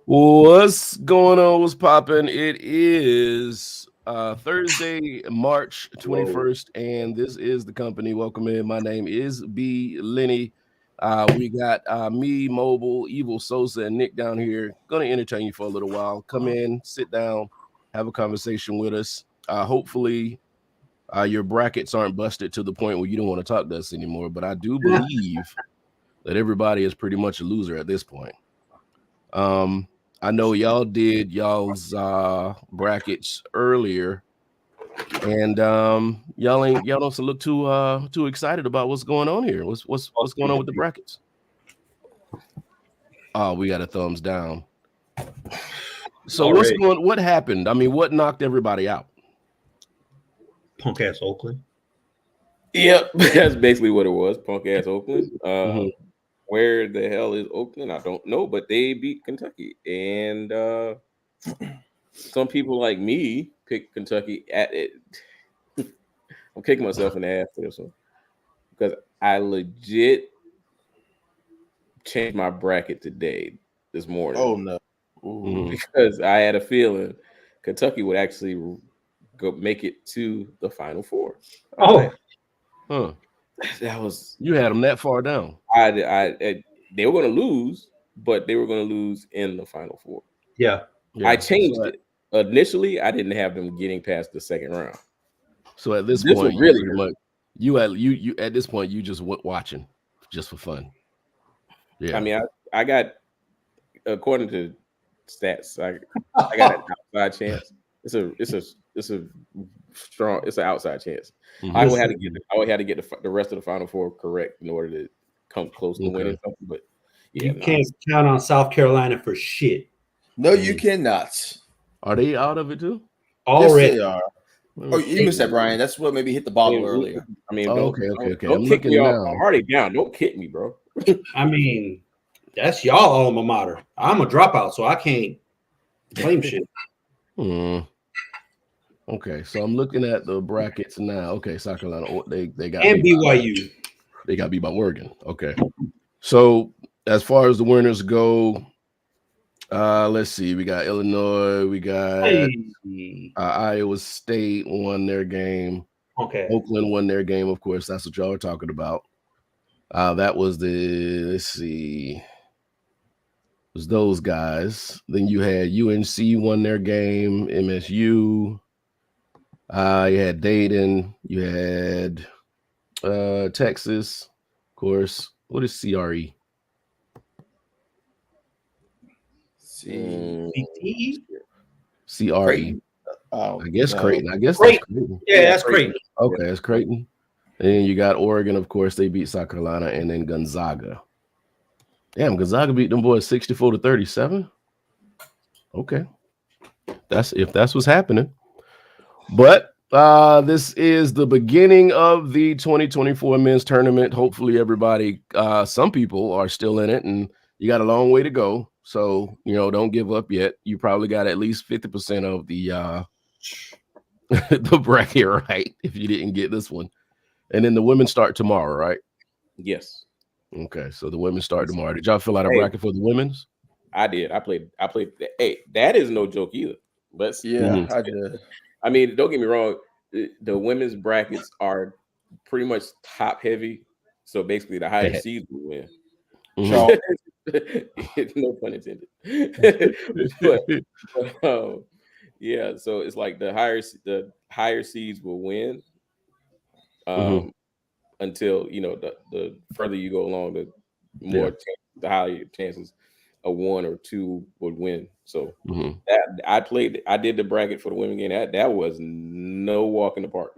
What's going on? What's popping? It is Thursday, March 21st, and this is the company. Welcome in. My name is B. Lenny. We got me, Mobile, Evil Sosa, and Nick down here. Going to entertain you for a little while. Come in, sit down, have a conversation with us. Hopefully, your brackets aren't busted to the point where you don't want to talk to us anymore. But I do believe that everybody is pretty much a loser at this point. I know y'all did y'all's brackets earlier, and y'all don't look too excited about what's going on here. What's going on with the brackets? Oh, we got a thumbs down. So what happened? I mean, what knocked everybody out? Punk ass Oakland. Yep, that's basically what it was. Punk ass Oakland. Where the hell is Oakland? I don't know, but they beat Kentucky, and some people like me picked Kentucky at it. I'm kicking myself in the ass for this one because I legit changed my bracket this morning. Oh no! Because I had a feeling Kentucky would actually go make it to the Final Four. That was you had them that far down. They were going to lose, but they were going to lose in the Final Four. Yeah. I changed it. Initially, I didn't have them getting past the second round. So at this point, you at this point you just watching just for fun. Yeah. I mean, I got, according to stats, I got an outside chance. It's an outside chance. I would have to get the rest of the Final Four correct in order to come close to winning something. But you can't count on South Carolina for shit. No, you cannot. Are they out of it too? Already. Yes, they are. Oh, you missed that, Brian. That's what maybe hit the bottle earlier. I mean, okay. Don't kick me off. I'm already down. Don't kick me, bro. I mean, that's y'all alma mater. I'm a dropout, so I can't claim shit. Okay, so I'm looking at the brackets now. Okay, South Carolina, they got and BYU. They got beat by Oregon. Okay, so as far as the winners go, let's see. We got Illinois. We got Iowa State won their game. Okay, Oakland won their game. Of course, that's what y'all are talking about. That was let's see. It was those guys. Then you had UNC won their game. MSU. You had Dayton. You had Texas. Of course. What is CRE? CRE. I guess Creighton. That's Creighton. Yeah, that's Creighton. Okay, that's Creighton. And then you got Oregon, of course. They beat South Carolina, and then Gonzaga. Damn, Gonzaga beat them boys 64-37. Okay, that's what's happening. But this is the beginning of the 2024 men's tournament. Hopefully, everybody, some people are still in it, and you got a long way to go. So don't give up yet. You probably got at least 50% of the the bracket right if you didn't get this one. And then the women start tomorrow, right? Yes. Okay, so the women start tomorrow. Did y'all fill out a bracket for the women's? I did. I played. Hey, that is no joke either. But yeah, I did. I mean, don't get me wrong. The women's brackets are pretty much top heavy. So basically, the higher seeds will win. No pun intended. but yeah, so it's like the higher seeds will win. Until the further you go along, the more the higher chances a one or two would win. So I did the bracket for the women game. That was no walk in the park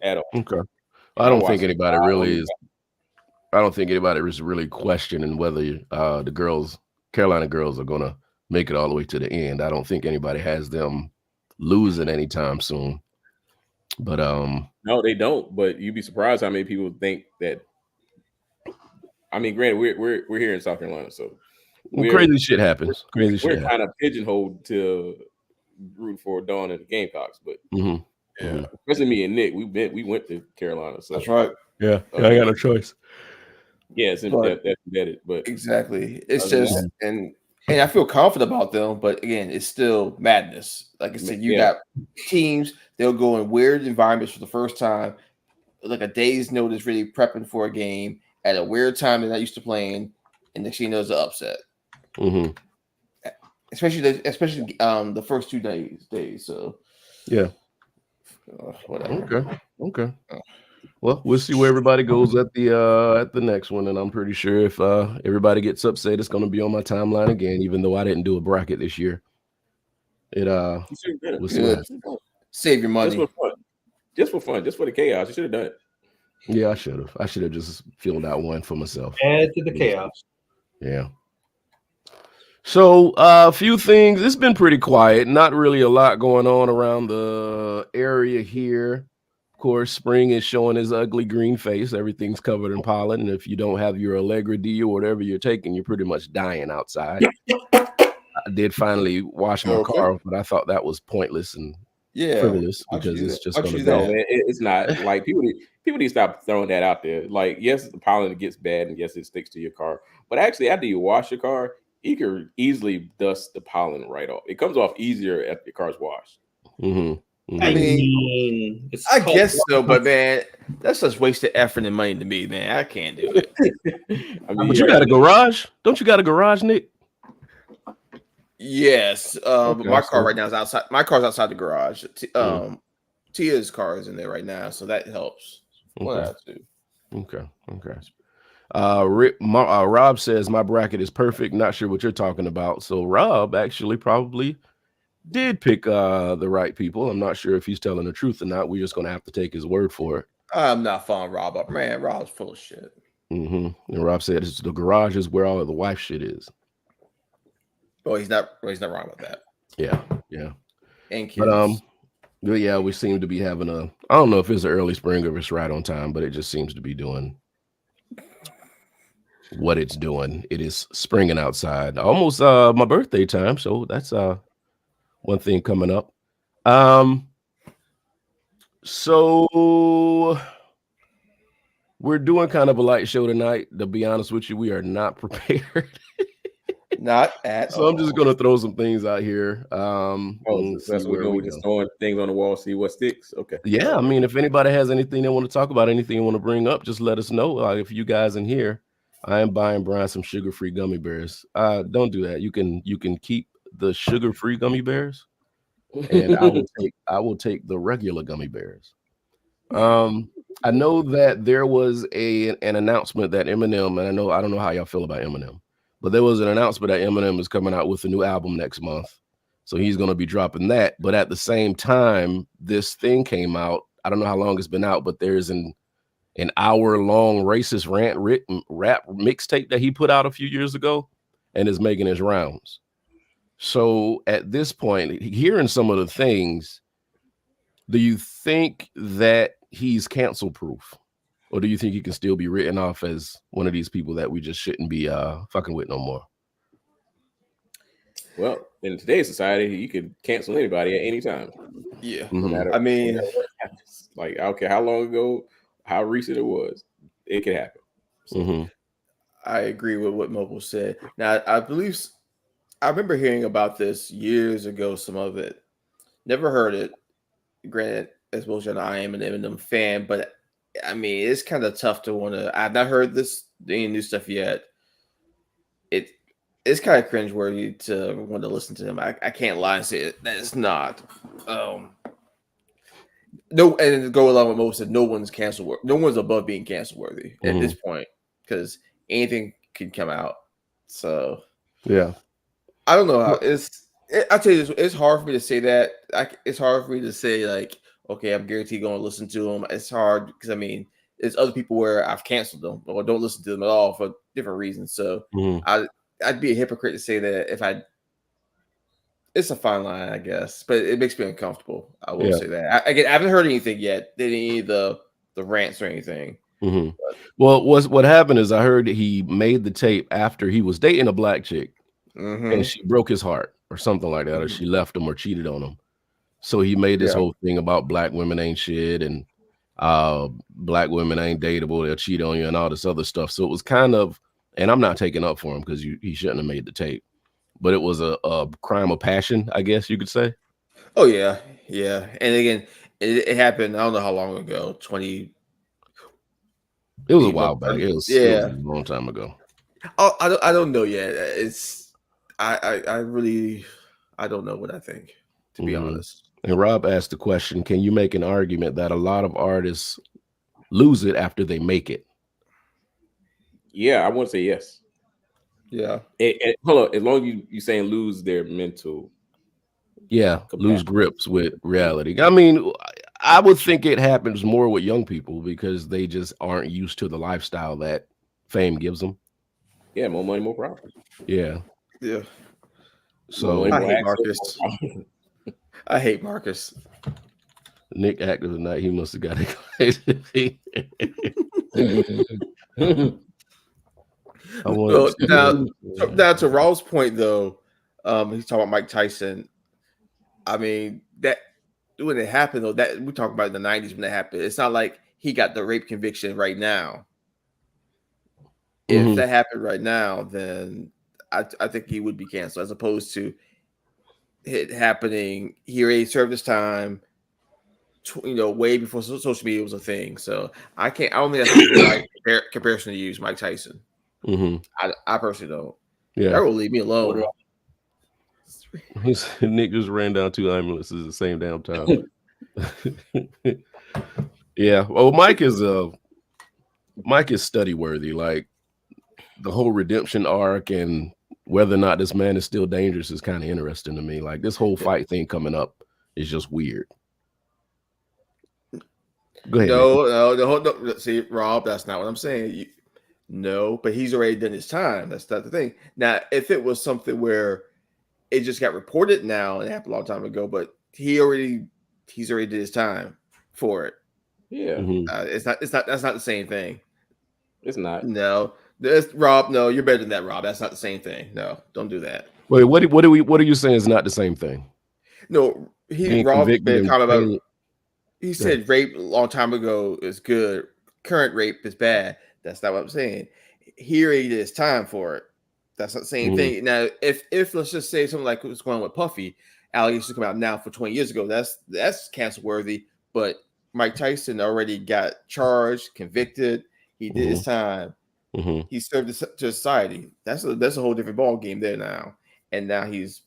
at all. Okay, I don't think anybody really is. I don't think anybody is really questioning whether the Carolina girls, are gonna make it all the way to the end. I don't think anybody has them losing anytime soon. But no, they don't. But you'd be surprised how many people think that. I mean, granted, we're here in South Carolina, so crazy shit happens. We're kind of pigeonholed to root for Dawn and the Gamecocks, but especially me and Nick, we went to Carolina. So that's right. Yeah, I got no choice. Yeah, that's embedded. But exactly, it's just and I feel confident about them. But again, it's still madness. Like I said, you got teams, they'll go in weird environments for the first time, like a day's notice, really prepping for a game at a weird time they're not used to playing, and next thing you know, it's an upset. Mm-hmm. Especially the first 2 days. So yeah, whatever. Okay. Well, we'll see where everybody goes at the next one, and I'm pretty sure if everybody gets upset, it's going to be on my timeline again. Even though I didn't do a bracket this year, we'll see what happens. Save your money just for fun, just for the chaos. You should have done it. Yeah, I should have. I should have just filled out one for myself. Add to the chaos. Yeah. So a few things. It's been pretty quiet. Not really a lot going on around the area here. Of course, spring is showing his ugly green face. Everything's covered in pollen. And if you don't have your Allegra D or whatever you're taking, you're pretty much dying outside. I did finally wash my car, but I thought that was pointless and frivolous because it's just going to be. It's not like people need to stop throwing that out there. Like, yes, the pollen gets bad, and yes, it sticks to your car. But actually, after you wash your car, you can easily dust the pollen right off. It comes off easier after your car's washed. Mm-hmm. I mean, I guess so, but man, that's just wasted effort and money to me, man. I can't do it. But you got a garage? Don't you got a garage, Nick? Yes. My car right now is outside. My car's outside the garage. Tia's car is in there right now, so that helps. Okay. Rob says my bracket is perfect. Not sure what you're talking about. So Rob actually probably did pick the right people. I'm not sure if he's telling the truth or not. We're just gonna have to take his word for it. I'm not following Rob up, man. Rob's full of shit. And Rob said the garage is where all of the wife shit is. Oh, he's not wrong with that. Yeah. And kids. But yeah, we seem to be having I don't know if it's an early spring or if it's right on time, but it just seems to be doing what it's doing. It is springing outside. Almost my birthday time, so that's one thing coming up. So we're doing kind of a light show tonight. To be honest with you, we are not prepared. Not at all. So I'm just gonna throw some things out here. That's what we just throwing things on the wall, see what sticks. Okay. Yeah, I mean, if anybody has anything they want to talk about, anything you want to bring up, just let us know. If you guys in here, I am buying Brian some sugar-free gummy bears. Don't do that. You can keep the sugar-free gummy bears, and I will take the regular gummy bears. I know that there was an announcement that Eminem, and I don't know how y'all feel about Eminem, but there was an announcement that Eminem is coming out with a new album next month. So he's going to be dropping that. But at the same time, this thing came out. I don't know how long it's been out, but there's an hour-long racist rap mixtape that he put out a few years ago and is making his rounds. So at this point, hearing some of the things, do you think that he's cancel proof? Or do you think he can still be written off as one of these people that we just shouldn't be fucking with no more? Well, in today's society, you can cancel anybody at any time. Yeah. No matter, I mean, like, I don't care how long ago, how recent it was, it could happen. So. I agree with what Mobile said. Now, I remember hearing about this years ago, some of it. Never heard it. Granted, as well as I am an Eminem fan, but I mean, it's kind of tough to want to. I've not heard any new stuff yet. It's kind of cringeworthy to want to listen to him. I can't lie and say that it's not. No, and to go along with Mo said, no one's cancel. No one's above being cancel worthy at this point because anything can come out. So yeah, I don't know how I tell you this, it's hard for me to say that. It's hard for me to say like, okay, I'm guaranteed going to listen to them. It's hard because I mean, there's other people where I've canceled them or don't listen to them at all for different reasons. So I'd be a hypocrite to say that it's a fine line, I guess, but it makes me uncomfortable. I will say that. I haven't heard anything yet. Any of the rants or anything. Well, what happened is I heard that he made the tape after he was dating a black chick, and she broke his heart or something like that, or she left him or cheated on him. So he made this whole thing about black women ain't shit, and Black women ain't dateable, they'll cheat on you and all this other stuff. So it was kind of, and I'm not taking up for him because he shouldn't have made the tape, but it was a crime of passion, I guess you could say. Oh yeah, yeah. And again, it happened. I don't know how long ago. 20. It was a while back. It was Yeah. a long time ago. Oh, I don't know yet. It's I really I don't know what I think, to be honest. And Rob asked the question: can you make an argument that a lot of artists lose it after they make it? Yeah, I want to say yes. Yeah. Hold on, as long as you saying lose their mental. Yeah, lose grips with reality. I mean, I would think it happens more with young people because they just aren't used to the lifestyle that fame gives them. Yeah, more money, more problems. Yeah. Yeah. So I hate Marcus. I hate Marcus. Nick active tonight. He must have got it. Well, now to Raw's point though, he's talking about Mike Tyson. I mean, that when it happened though, that we talk about in the 90s when that happened. It's not like he got the rape conviction right now. If that happened right now, then I think he would be canceled, as opposed to it happening. He already served his time, way before social media was a thing. So I don't think that's the right comparison to use Mike Tyson. I personally don't. Yeah, that will leave me alone. Nick just ran down 2 ambulances at the same damn time. Yeah, well, Mike is study worthy. Like the whole redemption arc and whether or not this man is still dangerous is kind of interesting to me. Like this whole fight thing coming up is just weird. Go ahead. No. See, Rob, that's not what I'm saying. No, but he's already done his time. That's not the thing. Now, if it was something where it just got reported now and it happened a long time ago, but he's already did his time for it. Yeah, it's not. That's not the same thing. It's not. No, Rob. No, you're better than that, Rob. That's not the same thing. No, don't do that. Wait, what are you saying is not the same thing? No, Rob been comment about. He said rape a long time ago is good. Current rape is bad. That's not what I'm saying. Here it is time for it. That's not the same thing. Now, if let's just say something like what's going on with Puffy, allegations come out now for 20 years ago. That's cancel worthy. But Mike Tyson already got charged, convicted. He did his time. He served to society. That's a whole different ball game there now. And now he's.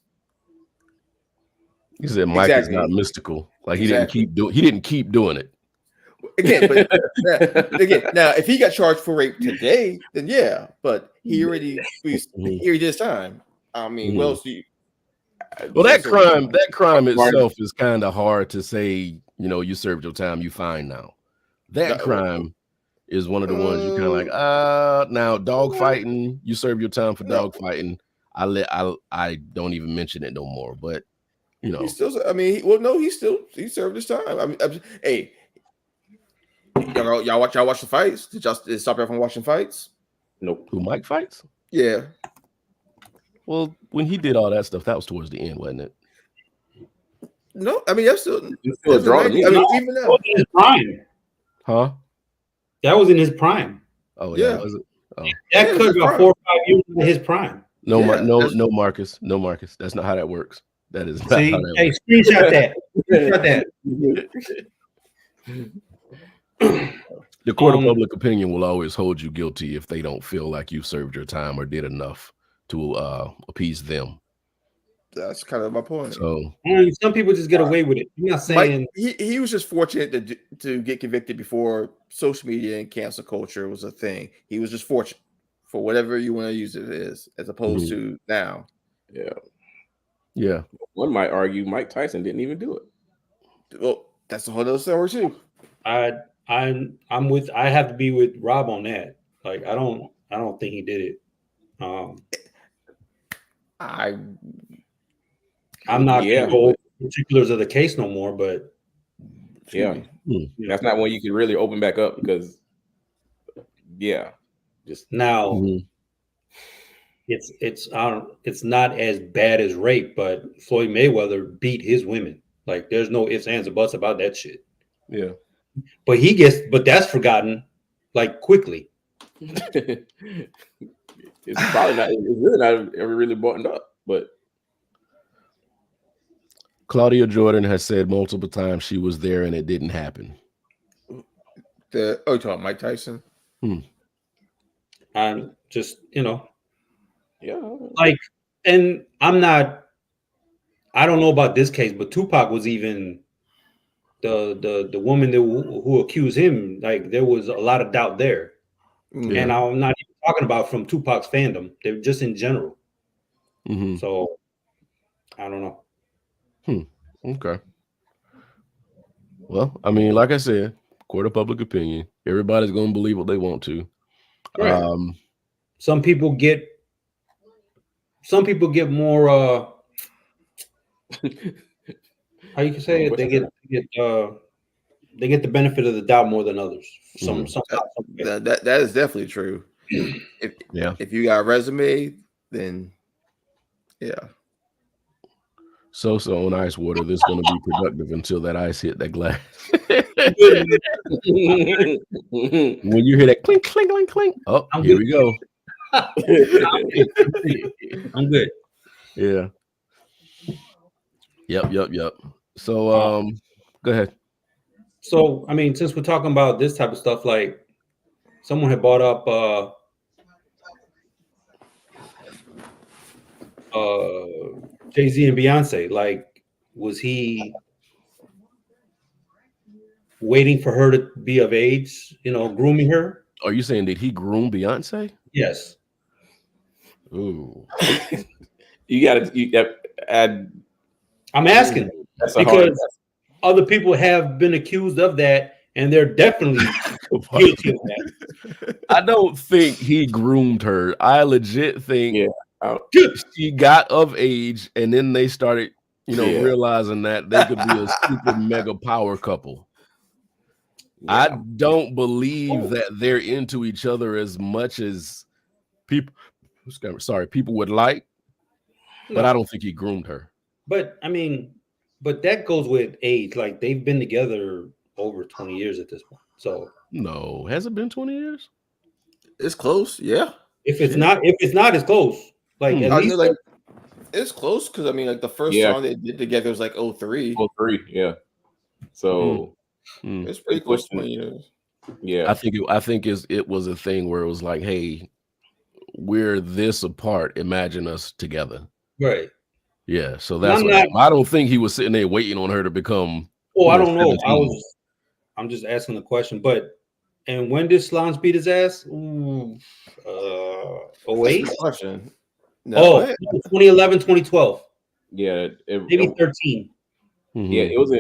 You said Mike is not mystical. Like he didn't keep doing it. Again, but now if he got charged for rape today, then yeah. But he already did his time. I mean, what else do you? Well, that crime itself is kind of hard to say. You served your time, you fine now. That crime is one of the ones you kind of like. Now dog fighting, you serve your time for dog fighting. I don't even mention it no more. But he still. I mean, he served his time. I mean, hey. Y'all watch the fights? Did y'all stop everyone from watching fights? Nope. Who Mike fights? Yeah. Well, when he did all that stuff, that was towards the end, wasn't it? No, I mean that's still a draw to me. I mean, even now, in his prime. Huh? That was in his prime. Oh yeah, was it? Oh. That could be about 4 or 5 years into his prime. No, Marcus. No, Marcus. That's not how that works. That is not how that works. Screenshot that. Screenshot that. The court of public opinion will always hold you guilty if they don't feel like you served your time or did enough to appease them. That's kind of my point. So some people just get away with it. I'm not saying he was just fortunate to get convicted before social media and cancel culture was a thing. He was just fortunate for whatever you want to use it as opposed to now. Yeah. One might argue Mike Tyson didn't even do it. Well, that's a whole other story too. I have to be with Rob on that. Like I don't think he did it. I'm not going to go particulars of the case no more, but that's not one you can really open back up because just now it's not as bad as rape, but Floyd Mayweather beat his women. Like there's no ifs, ands, or buts about that shit. Yeah. but that's forgotten like quickly. It's probably not. It's really not ever really buttoned up. But Claudia Jordan has said multiple times she was there and it didn't happen. You talking about Mike Tyson? I'm just yeah, like, and I don't know about this case, but Tupac was even the woman who accused him. Like, there was a lot of doubt there, and I'm not even talking about from Tupac's fandom. They're just in general. So I don't know. Okay. Well, I mean, like I said, court of public opinion. Everybody's going to believe what they want to. Right. Some people get more. How you can say it? They get the benefit of the doubt more than others. That is definitely true. If you got a resume, then yeah. So on ice water, this is going to be productive until that ice hit that glass. When you hear that clink, clink, clink, clink, oh, here we go. I'm good. Yeah. Yep. So, go ahead. So, I mean, since we're talking about this type of stuff, like someone had brought up Jay-Z and Beyonce. Like, was he waiting for her to be of age, grooming her? Are you saying did he groom Beyonce? Yes. Ooh. you got to add. I'm asking because other people have been accused of that, and they're definitely guilty of that. I don't think he groomed her. I legit think she got of age, and then they started, realizing that they could be a super mega power couple. Yeah. I don't believe that they're into each other as much as people would like, but I don't think he groomed her. But I mean, that goes with age. Like, they've been together over 20 years at this point. So no, has it been 20 years? It's close, yeah. If it's not, it's close. Like, at least it's close because I mean, like the first song they did together was like 03. 03, yeah. So it's pretty close to 20 years. Yeah, I think it was a thing where it was like, hey, we're this apart. Imagine us together, right? Yeah, so that's what I don't think he was sitting there waiting on her to become. Oh, I don't know. 17. I'm just asking the question. But and when did Solange beat his ass? 08? Question. No, 2011, 2012. Yeah, maybe 13. Yeah, it was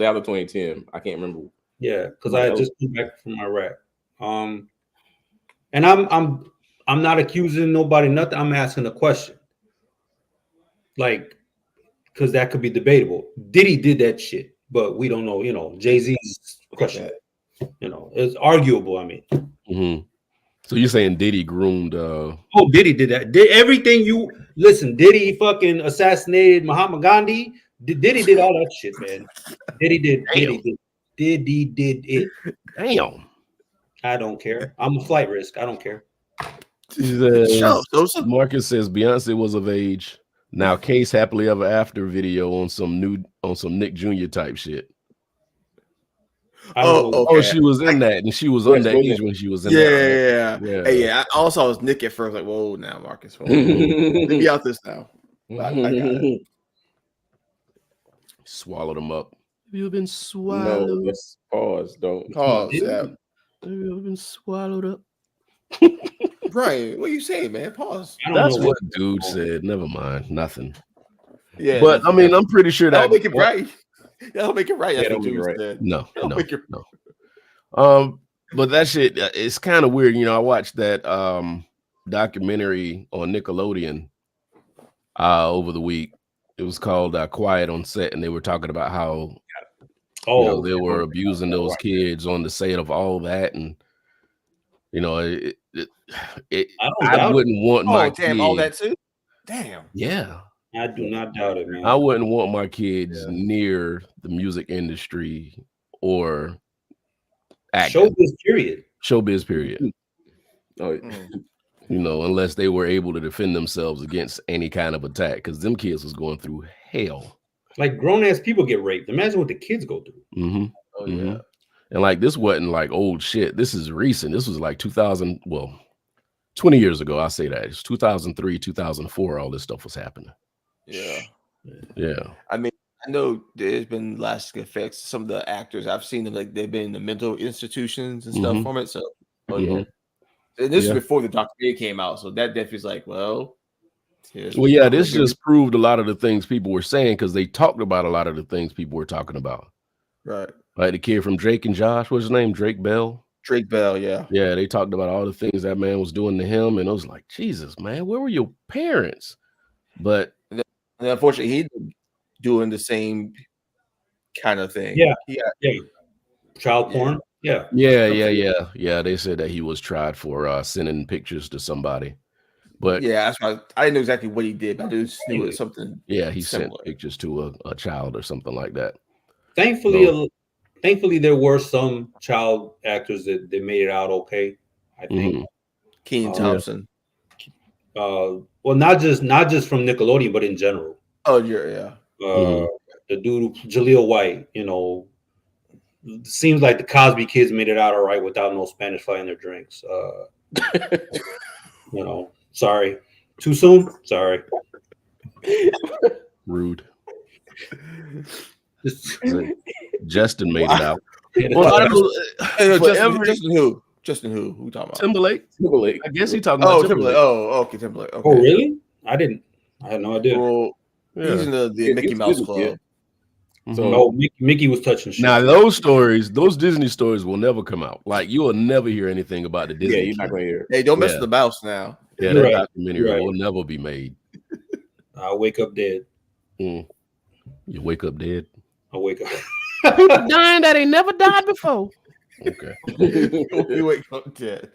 after 2010. I can't remember. Yeah, because I had just come back from Iraq. And I'm not accusing nobody, nothing. I'm asking a question. Like, because that could be debatable. Diddy did that shit, but we don't know. Jay-Z's question. It's arguable. I mean. So you're saying Diddy groomed? Diddy did that. Did everything you listen? Diddy fucking assassinated Mahatma Gandhi. Diddy did all that shit, man. Diddy did it. Damn. I don't care. I'm a flight risk. I don't care. Marcus says Beyonce was of age. Now, Case happily ever after video on some Nick Jr. type shit. Okay. She was in that, and she was underage when she was in that. Right? Yeah. I also was Nick at first, like, whoa, now Marcus, let me out this now. I got it. Swallowed them up. Have you been swallowed? No, let's pause. Don't pause. Yeah. Have you been swallowed up? Right. What are you saying, man? Pause. That's what dude said. Never mind. Nothing. Yeah. But I mean, I'm pretty sure that'll make it right. That'll make it right. That's what dude said. No. But that shit, it's kind of weird. I watched that documentary on Nickelodeon over the week. It was called Quiet on Set, and they were talking about how they were abusing those kids on the set of all that, and I wouldn't want my kids. All that too. Damn. Yeah. I do not doubt it, man. I wouldn't want my kids near the music industry or acting. Showbiz period. Oh, you know, unless they were able to defend themselves against any kind of attack, because them kids was going through hell. Like grown ass people get raped. Imagine what the kids go through. Mm-hmm. Oh yeah. And like this wasn't like old shit. This is recent. This was like 2000. Well, 20 years ago. I say that it's 2003, 2004. All this stuff was happening. Yeah. I mean, I know there's been lasting effects. Some of the actors I've seen them, like they've been in the mental institutions and stuff from it. So, yeah. And this is before the documentary came out, so that definitely is like, well, this just proved a lot of the things people were saying, because they talked about a lot of the things people were talking about. Right. Like the kid from Drake and Josh, what's his name? Drake Bell. Yeah. Yeah, they talked about all the things that man was doing to him, and I was like, Jesus, man, where were your parents? But and unfortunately, he's doing the same kind of thing. Yeah. Yeah. Child porn. Yeah. They said that he was tried for sending pictures to somebody. But yeah, that's why I didn't know exactly what he did, but I just knew it was something. Yeah, he similar. sent pictures to a child or something like that. Thankfully, there were some child actors that made it out okay. I think Kenan Thompson. Well, not just from Nickelodeon, but in general. Oh yeah. The dude Jaleel White, you know, seems like the Cosby kids made it out all right without no Spanish fly in their drinks. You know, sorry, too soon. Sorry, rude. Justin made it out. Justin who? Who talking about? Timberlake. I guess he talking about Timberlake. Oh, okay, Timberlake. Okay. Oh, really? I had no idea. Well, he's in the Mickey Mouse Club. Yeah. So Mickey was touching shit. Now those Disney stories will never come out. Like you will never hear anything about the Disney. Yeah, you're not gonna hear. Hey, don't mess with the mouse now. Yeah, that documentary will never be made. I'll wake up dead. You wake up dead. I wake up. People dying that ain't never died before. Okay. You wake up dead.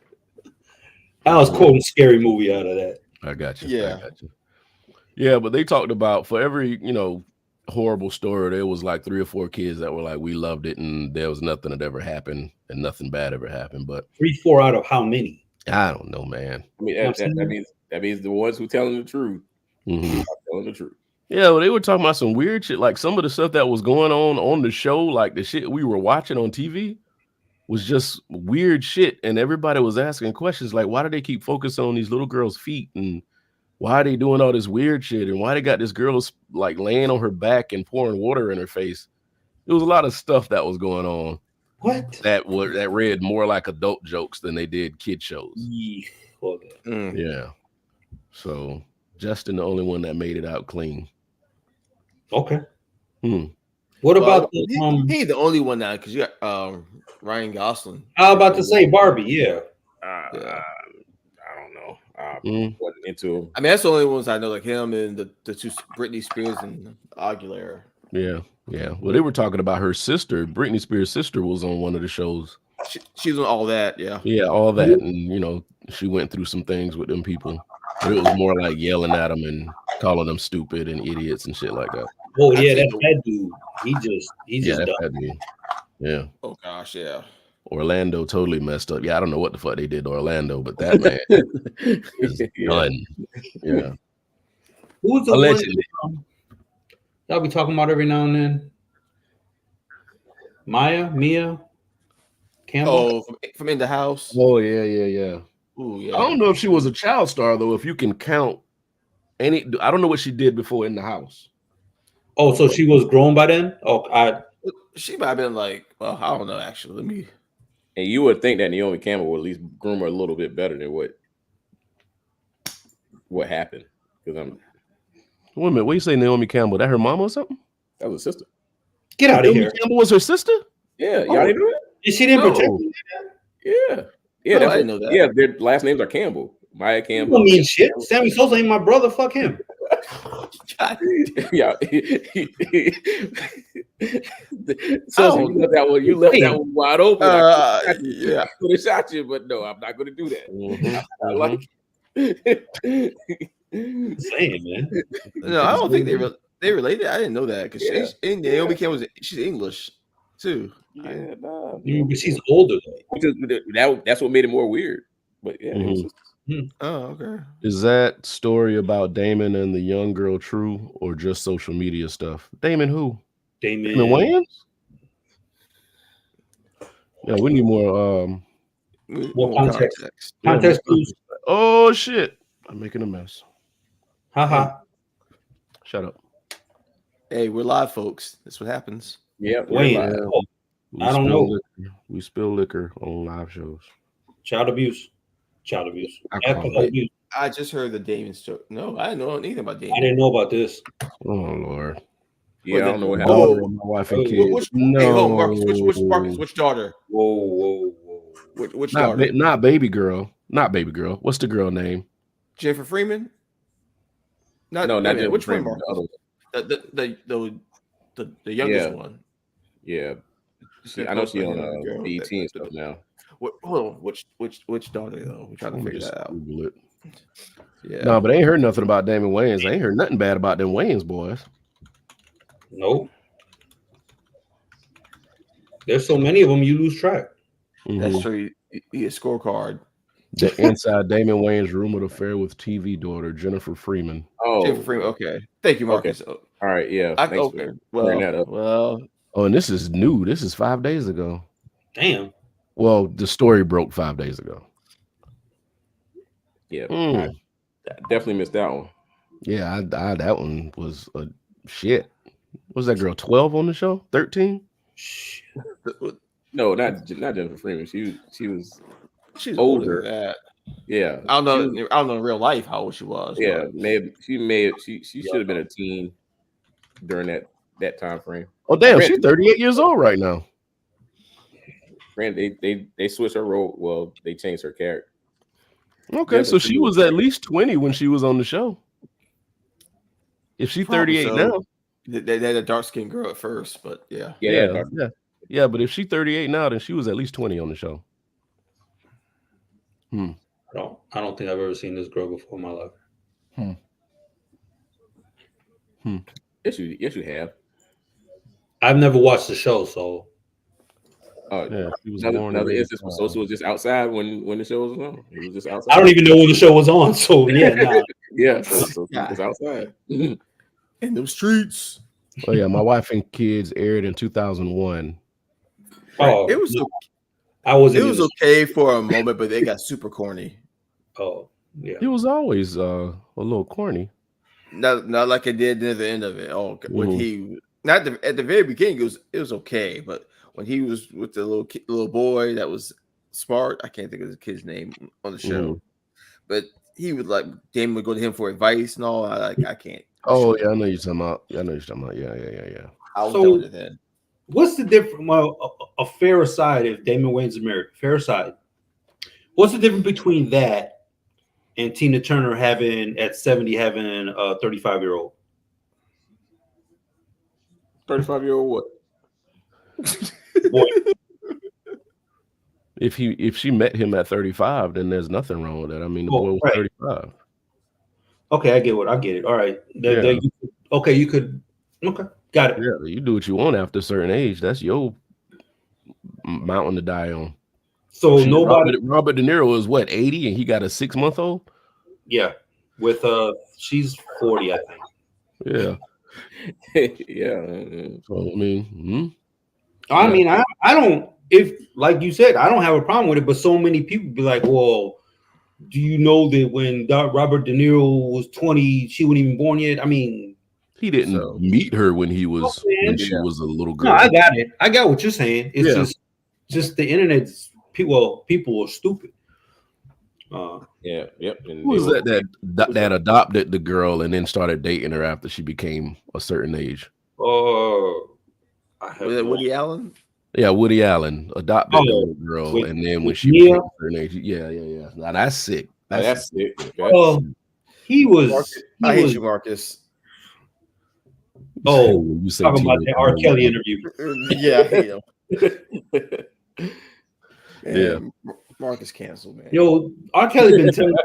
I was quoting Scary Movie out of that. I got you. Yeah. I got you. Yeah, but they talked about for every, horrible story, there was like 3 or 4 kids that were like, we loved it and there was nothing that ever happened and nothing bad ever happened. But 3-4 out of how many? I don't know, man. I mean, that means the ones who telling the truth are telling the truth. Yeah, well, they were talking about some weird shit. Like some of the stuff that was going on the show, like the shit we were watching on TV was just weird shit. And everybody was asking questions like, why do they keep focusing on these little girls' feet? And why are they doing all this weird shit? And why they got this girl like laying on her back and pouring water in her face? There was a lot of stuff that was going on. What? That read more like adult jokes than they did kid shows. Yeah. So Justin, the only one that made it out clean. Okay. What about he's the only one now because you got Ryan Gosling. I was about to say Barbie. Yeah. I don't know. Wasn't into him. I mean, that's the only ones I know, like him and the 2 Britney Spears and Aguilera. Yeah. Well, they were talking about her sister. Britney Spears' sister was on one of the shows. She was on all that. Yeah. Yeah, all that, and she went through some things with them people. But it was more like yelling at them and calling them stupid and idiots and shit like that. Oh yeah, that dude. He just that dude. Yeah. Oh gosh, yeah. Orlando totally messed up. Yeah, I don't know what the fuck they did to Orlando, but that man is done. Yeah. Who's the allegedly one that we talking about every now and then? Mia Campbell. Oh, from In the House. Oh yeah. Ooh, yeah. I don't know if she was a child star though. If you can count any, I don't know what she did before In the House. Oh, so she was grown by then? Oh, she might have been like, well, I don't know. Actually, let me. And you would think that Naomi Campbell would at least groom her a little bit better than what happened. Because wait a minute, what you say, Naomi Campbell? That her mama or something? That was her sister. Get out of here. Campbell was her sister? Yeah, y'all didn't know that? She didn't protect her? Yeah, I didn't know that. Yeah, their last names are Campbell. Maya Campbell. Don't mean shit. Sammy Sosa ain't my brother. Fuck him. Yeah. So you left that one wide open. Yeah, could have shot you, but no, I'm not going to do that. Saying, man. No, I don't think they related. I didn't know that because Naomi Campbell she's English. too. Yeah, nah. But she's older though. That's what made it more weird. But yeah, it was just, Oh, okay. Is that story about Damon and the young girl true, or just social media stuff? Damon who? Damon Wayans? Yeah, we need more more context. Yeah, Context clues. Oh shit. I'm making a mess. Haha. Shut up. Hey, we're live, folks. That's what happens. yeah. Wayne. I don't know. We spill liquor on live shows. Child abuse. Alcohol abuse. I just heard the Damon story. No, I didn't know anything about Damon. I didn't know about this. Oh Lord. Yeah, I don't know what happened. My wife and kids. Hey, Marcus, which daughter? Whoa. Which daughter? Not baby girl. Not baby girl. What's the girl name? Jennifer Freeman? Not Jennifer which Freeman, one, Marcus? The youngest one. Yeah. I know she's on BET and stuff now. Hold on, which daughter though? We're trying to figure that out. Google it. Yeah. No, but I ain't heard nothing about Damon Wayans. I ain't heard nothing bad about them Wayans boys. Nope. There's so many of them, you lose track. That's true. You a scorecard. The inside Damon Wayans rumored affair with TV daughter Jennifer Freeman. Oh, Jennifer Freeman. Okay, thank you, Marcus. Okay. All right, yeah. Okay. Well. Oh, and this is new. This is 5 days ago. Damn. Well, the story broke 5 days ago. Yeah, I definitely missed that one. Yeah, that one was a shit. Was that girl 12 on the show? 13? No, not Jennifer Freeman. She's older than that. Yeah, I don't know in real life how old she was. Yeah, she should have been a teen during that time frame. Oh damn, she's 38 years old right now. Granted, they switched her role. Well, they changed her character. Okay, so she was at least 20 when she was on the show. If she's 38 now, they had a dark skinned girl at first, but yeah. But if she's 38 now, then she was at least 20 on the show. I don't think I've ever seen this girl before in my life. Yes, you have. I've never watched the show, so. She was born. Another instance where Sosa was just outside when the show was on. He was just outside. I don't even know when the show was on, so yeah, nah. Yeah, so he was outside in them streets. Oh yeah, My Wife and Kids aired in 2001. Oh, it was. It was okay for a moment, but they got super corny. Oh, yeah. It was always a little corny. Not like it did near the end of it. Oh, when he at the very beginning, it was okay, but when he was with the little boy that was smart, I can't think of the kid's name on the show, but he would Damon would go to him for advice and all. I can't. Oh yeah, I know you're talking about. Yeah. I was done with it. What's the difference? Well, a fair aside, if Damon Wayans is married, fair aside, what's the difference between that and Tina Turner at 70 having a 35-year-old? 35-year-old what? Boy. If she met him at 35, then there's nothing wrong with that. I mean, the boy was 35. Okay, I get it. All right. You could. Okay. Got it. Yeah, you do what you want after a certain age. That's your mountain to die on. So nobody. Robert De Niro is what, 80, and he got a 6-month-old. Yeah, with she's 40, I think. Yeah. Yeah. So I mean, I don't. If like you said, I don't have a problem with it. But so many people be like, "Well, do you know that when Robert De Niro was 20, she wasn't even born yet?" I mean. He didn't meet her when he was she was a little girl. No, I got it. I got what you're saying. It's just the internet's people are stupid. Yep. And who was that adopted the girl and then started dating her after she became a certain age? Was it Woody Allen? Yeah, Woody Allen adopted the little girl, and then when she became a certain age, yeah. Now that's sick. That's sick. He was. I hate you, Marcus. Oh, you talking about the R. Kelly interview? Yeah, I hate him. Marcus canceled, man. Yo, R. Kelly been telling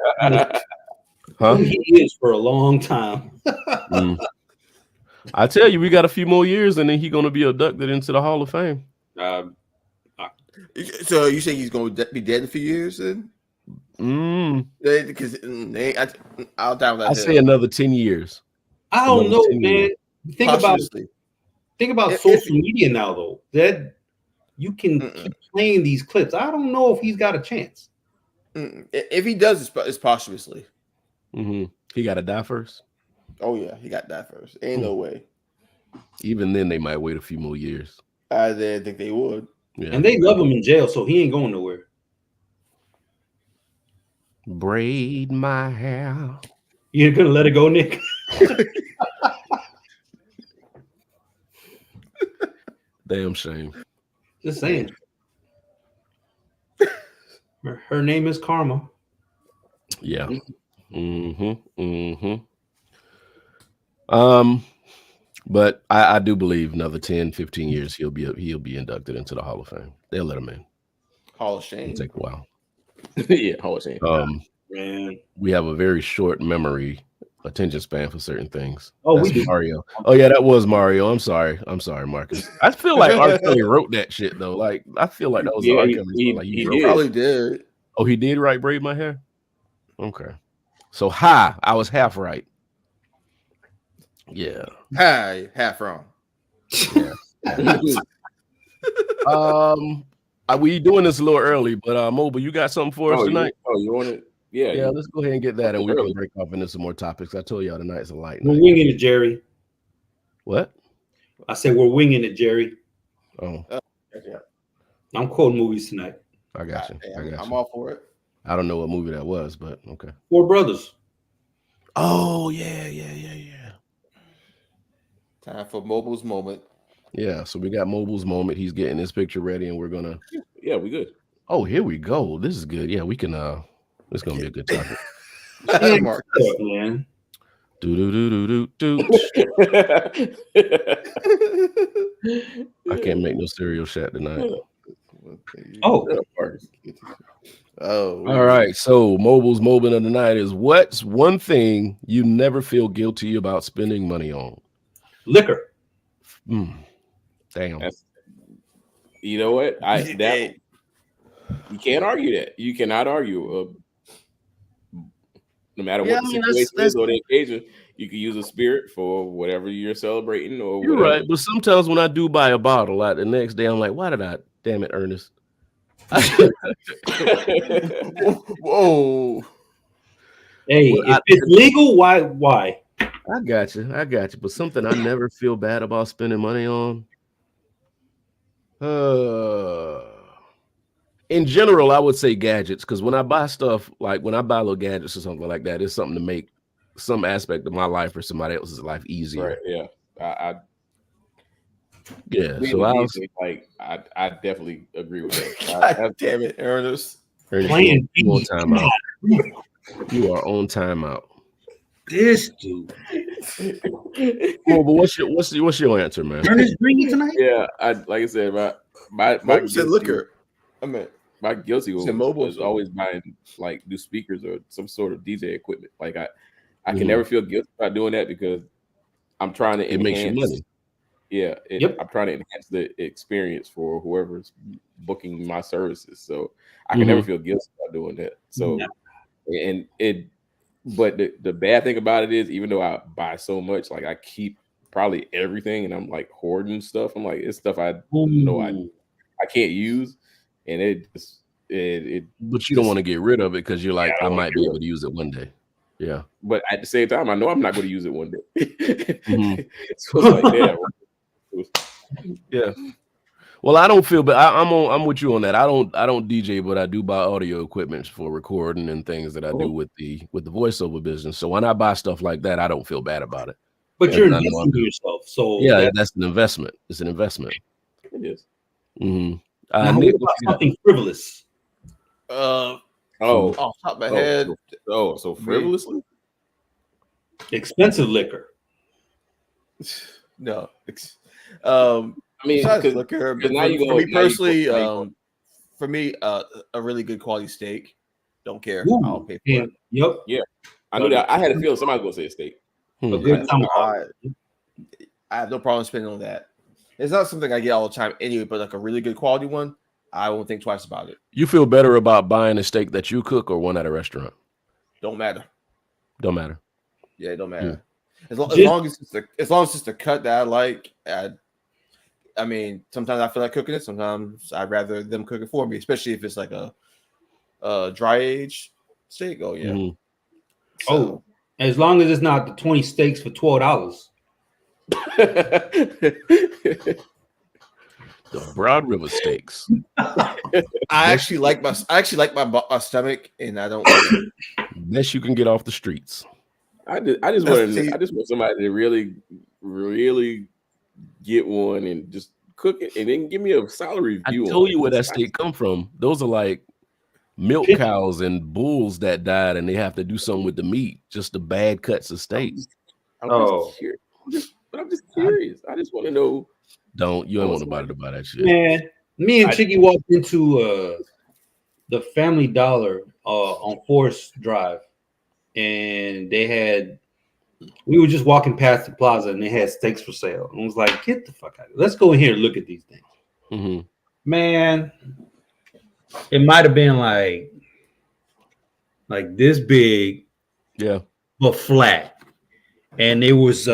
who he is for a long time. I tell you, we got a few more years, and then he's gonna be inducted into the Hall of Fame. So you say he's going to be dead in a few years then? Because I'll die with that. I say another 10 years. I don't know, man. Years. Think about social media now, though. That you can keep playing these clips. I don't know if he's got a chance. If he does, it's posthumously. Mm-hmm. He got to die first. Oh yeah, he got to die first. Ain't no way. Even then, they might wait a few more years. I didn't think they would. Yeah. And they love him in jail, so he ain't going nowhere. Braid my hair. You're gonna let it go, Nick? Damn shame. Just saying. Her name is Karma. Yeah. But I do believe another 10, 15 years he'll be inducted into the Hall of Fame. They'll let him in. Hall of Shame. It'll take a while. Yeah, Hall of Shame. Man, we have a very short attention span for certain things. Oh, that's Mario. Oh yeah, that was Mario. I'm sorry, Marcus. I feel like R. Kelly wrote that shit though. Like I feel like that was R. Kelly. Like he probably did. Oh, he did right. Braid my hair. Okay, so I was half right. Yeah. Hi, half wrong. Yeah. We doing this a little early, but Mobile, you got something for us tonight? You want it? Yeah. Let's go ahead and get that, and we can break off into some more topics. I told y'all tonight's a light night. We're winging it, Jerry. What? I said we're winging it, Jerry. Oh. Yeah. I'm quoting movies tonight. I got you. I'm all for it. I don't know what movie that was, but okay. Four Brothers. Oh, yeah. Time for Mobile's moment. Yeah, so we got Mobile's moment. He's getting his picture ready, and we're gonna. Yeah, we good. Oh, here we go. This is good. Yeah, we can. This is gonna be a good topic. Man. Do. I can't make no cereal chat tonight. Oh. All right. So Mobile's moment of the night is: what's one thing you never feel guilty about spending money on? Liquor. Damn. You know what? You can't argue that. You cannot argue. No matter what the situation is or the occasion, you can use a spirit for whatever you're celebrating or whatever. You're right, but sometimes when I do buy a bottle, like the next day, I'm like, why did I? Damn it, Ernest. Whoa. Hey, if it's legal, why? I got you. But something I never feel bad about spending money on. In general, I would say gadgets, because when I buy stuff, like when I buy little gadgets or something like that, it's something to make some aspect of my life or somebody else's life easier. Right? Yeah. I definitely agree with that. God damn it, Ernest. Playing you on timeout. You are on timeout. This dude. Well, but what's your answer, man? Ernest drinking tonight? Yeah, like I said, my said liquor. I mean, my guilty was always buying like new speakers or some sort of DJ equipment. Like I can never feel guilty about doing that because I'm trying to enhance. It makes you money. Yeah, I'm trying to enhance the experience for whoever's booking my services. So I can never feel guilty about doing that. So, but the bad thing about it is, even though I buy so much, like I keep probably everything, and I'm like hoarding stuff. I'm like, it's stuff I know I can't use, and it. But you don't want to get rid of it because you're like, I might be able to use it one day. Yeah, but at the same time, I know I'm not going to use it one day. So it's like, yeah. Well, I don't feel, but I'm with you on that. I don't DJ, but I do buy audio equipment for recording and things that I do with the voiceover business. So when I buy stuff like that, I don't feel bad about it. But you're investing in yourself, so yeah, that's an investment. It's an investment. It is. Now, Nick, what about something frivolous? Off top of my head. So frivolously? Expensive liquor. No. I mean, besides liquor, but for me personally, for me, a really good quality steak. Don't care. Ooh, I'll pay for it. Yep. Yeah. I knew that. I had a feeling somebody was going to say a steak. A good time. I have no problem spending on that. It's not something I get all the time anyway, but like a really good quality one, I won't think twice about it. You feel better about buying a steak that you cook or one at a restaurant? Don't matter. Don't matter. Yeah, it don't Yeah. matter. As long as it's the cut that I like. I mean, sometimes I feel like cooking it. Sometimes I'd rather them cook it for me, especially if it's like a dry age steak. Oh yeah. Mhm. Oh, as long as it's not the 20 steaks for $12. The Broad River steaks. I actually like my stomach, and I don't. Best you can get off the streets. I just want somebody to really, really get one and just cook it, and then give me a solid review. I told you where that steak come from. Those are like milk cows and bulls that died, and they have to do something with the meat. Just the bad cuts of steak. I'm just curious. I just want to know. You ain't want nobody to buy that shit. Man, me and Chicky walked into the Family Dollar on Forest Drive, and we were just walking past the plaza, and they had steaks for sale. And I was like, get the fuck out of here. Let's go in here and look at these things. Mm-hmm. Man, it might have been like this big, yeah, but flat, and it was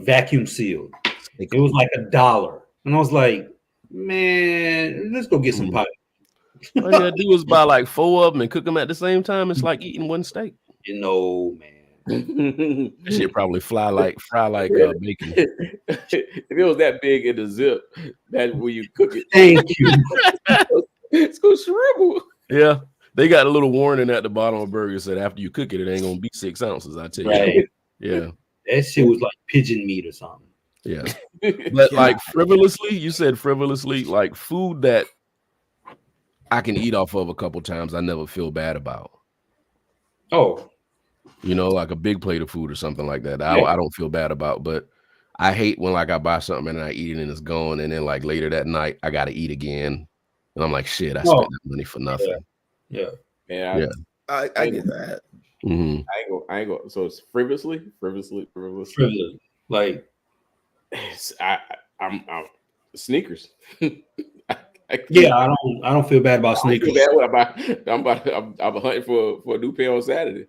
vacuum sealed. It was like $1, and I was like, man, let's go get some pie. All you gotta do is buy like 4 of them and cook them at the same time. It's like eating one steak. You know, man. That shit probably fry like bacon. If it was that big in the zip, that's where you cook it. Thank you. It's gonna shrivel. Yeah, they got a little warning at the bottom of the burger said after you cook it, it ain't gonna be 6 ounces. I tell you. Right. Yeah, that shit was like pigeon meat or something. Yeah, but like frivolously, you said frivolously, like food that I can eat off of a couple times, I never feel bad about. Oh. You know, like a big plate of food or something like that. I don't feel bad about, but I hate when like I buy something and I eat it and it's gone, and then like later that night I got to eat again, and I'm like, shit, I spent that money for nothing. Yeah. I get that. Mm-hmm. I ain't go. So it's frivolously. Like, I'm sneakers. I don't feel bad about sneakers. I'm hunting for a new pair on Saturday.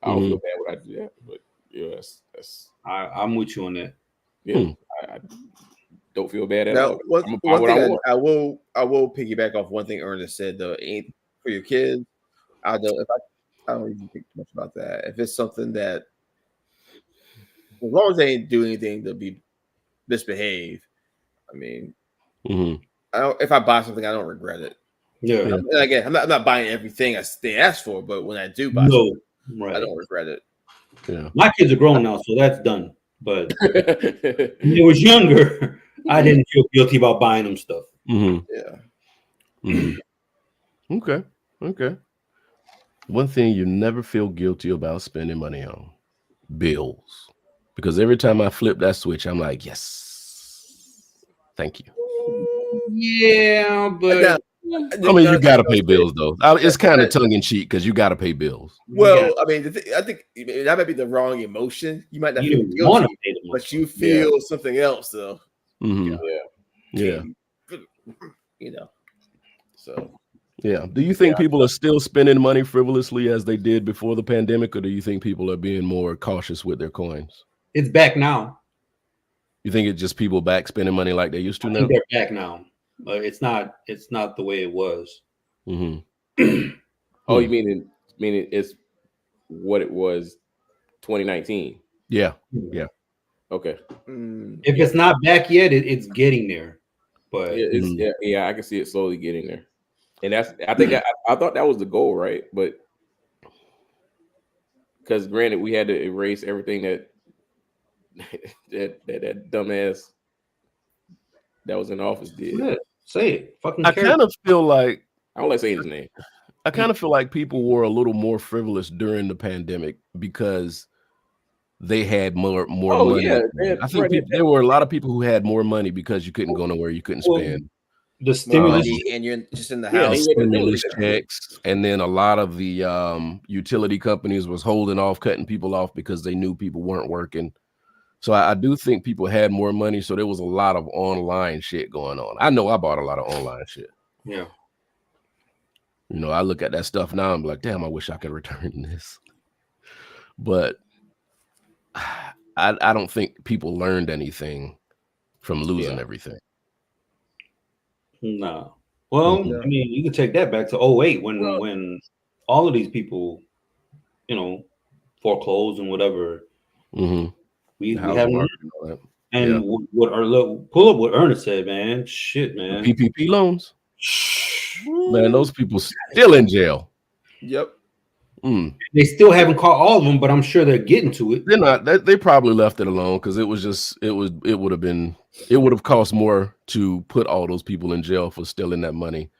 I don't feel bad when I do that, but yeah, that's I'm with you on that. Yeah, I don't feel bad at all. One thing I will piggyback off one thing Ernest said though. Ain't for your kids. I don't even think much about that. If it's something that, as long as they ain't do anything to be misbehave, I mean, if I buy something, I don't regret it. Yeah. And again, I'm not buying everything they ask for, but when I do buy something, I don't regret it. Yeah. My kids are grown now, so that's done. But when I was younger, I didn't feel guilty about buying them stuff. Okay. One thing you never feel guilty about spending money on: bills. Because every time I flip that switch, I'm like, yes, thank you. Yeah, but I mean, you got to pay bills, though. It's kind of tongue in cheek because you got to pay bills. Well, I mean, I think that might be the wrong emotion. You might not feel guilty, but you feel something else, though. Mm-hmm. Yeah. You know. So. Yeah. Do you think people are still spending money frivolously as they did before the pandemic, or do you think people are being more cautious with their coins? It's back now. You think it's just people back spending money like they used to now? I think they're back now. It's not the way it was. Mm-hmm. Oh, you mean it's what it was 2019? Yeah. Okay. If it's not back yet, it's getting there. But I can see it slowly getting there. And I thought that was the goal, right? But because granted, we had to erase everything that dumbass that was in office did. Yeah, say it. Fucking. I kind of feel like I don't like saying his name. I kind of feel like people were a little more frivolous during the pandemic because they had more money. Yeah, I think there were a lot of people who had more money because you couldn't go nowhere, you couldn't spend. The stimulus, and you're just in the house. Stimulus checks, and then a lot of the utility companies was holding off, cutting people off because they knew people weren't working. So I do think people had more money, so there was a lot of online shit going on. I know I bought a lot of online shit. Yeah. You know, I look at that stuff now and be like, damn, I wish I could return this. But I don't think people learned anything from losing everything. No. Well, I mean, you can take that back to 08 when all of these people, you know, foreclosed and whatever. We haven't. And what pull up what Ernest said, man. Shit, man. The PPP loans. Man, those people still in jail. Yep. They still haven't caught all of them, but I'm sure they're getting to it. They're not. They probably left it alone because it would have cost more to put all those people in jail for stealing that money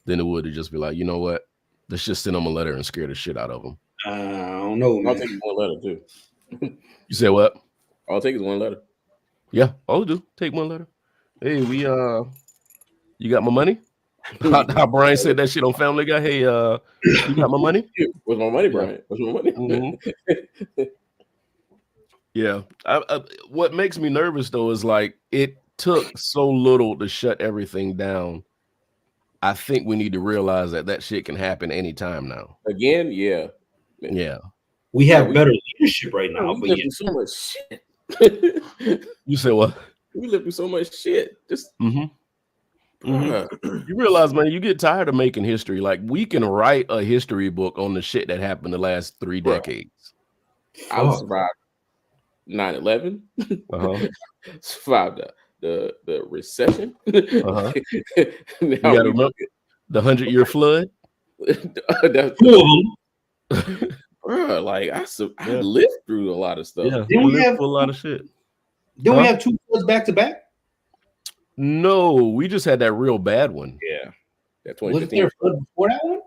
than it would to just be like, you know what, let's just send them a letter and scare the shit out of them. I don't know, man. I'll take one letter too. You say what? All I'll take is one letter. Yeah, all do take one letter. Hey, you got my money? How Brian said that shit on Family Guy. Hey, you got my money? Where's my money, Brian? Where's my money? Yeah. What makes me nervous though is like it took so little to shut everything down. I think we need to realize that shit can happen anytime now. Again, yeah. We have better leadership right now, we live through so much shit. You say what? We live through so much shit. Just You realize, man, you get tired of making history. Like we can write a history book on the shit that happened the last 3 decades. I was survived 9/11. Survived the recession. You gotta remember the 100-year flood. Like I lived through a lot of stuff. Yeah, we have a lot of shit. Did we have 2 floods back to back? No, we just had that real bad one. Yeah, that 2015. Was there a flood before that one?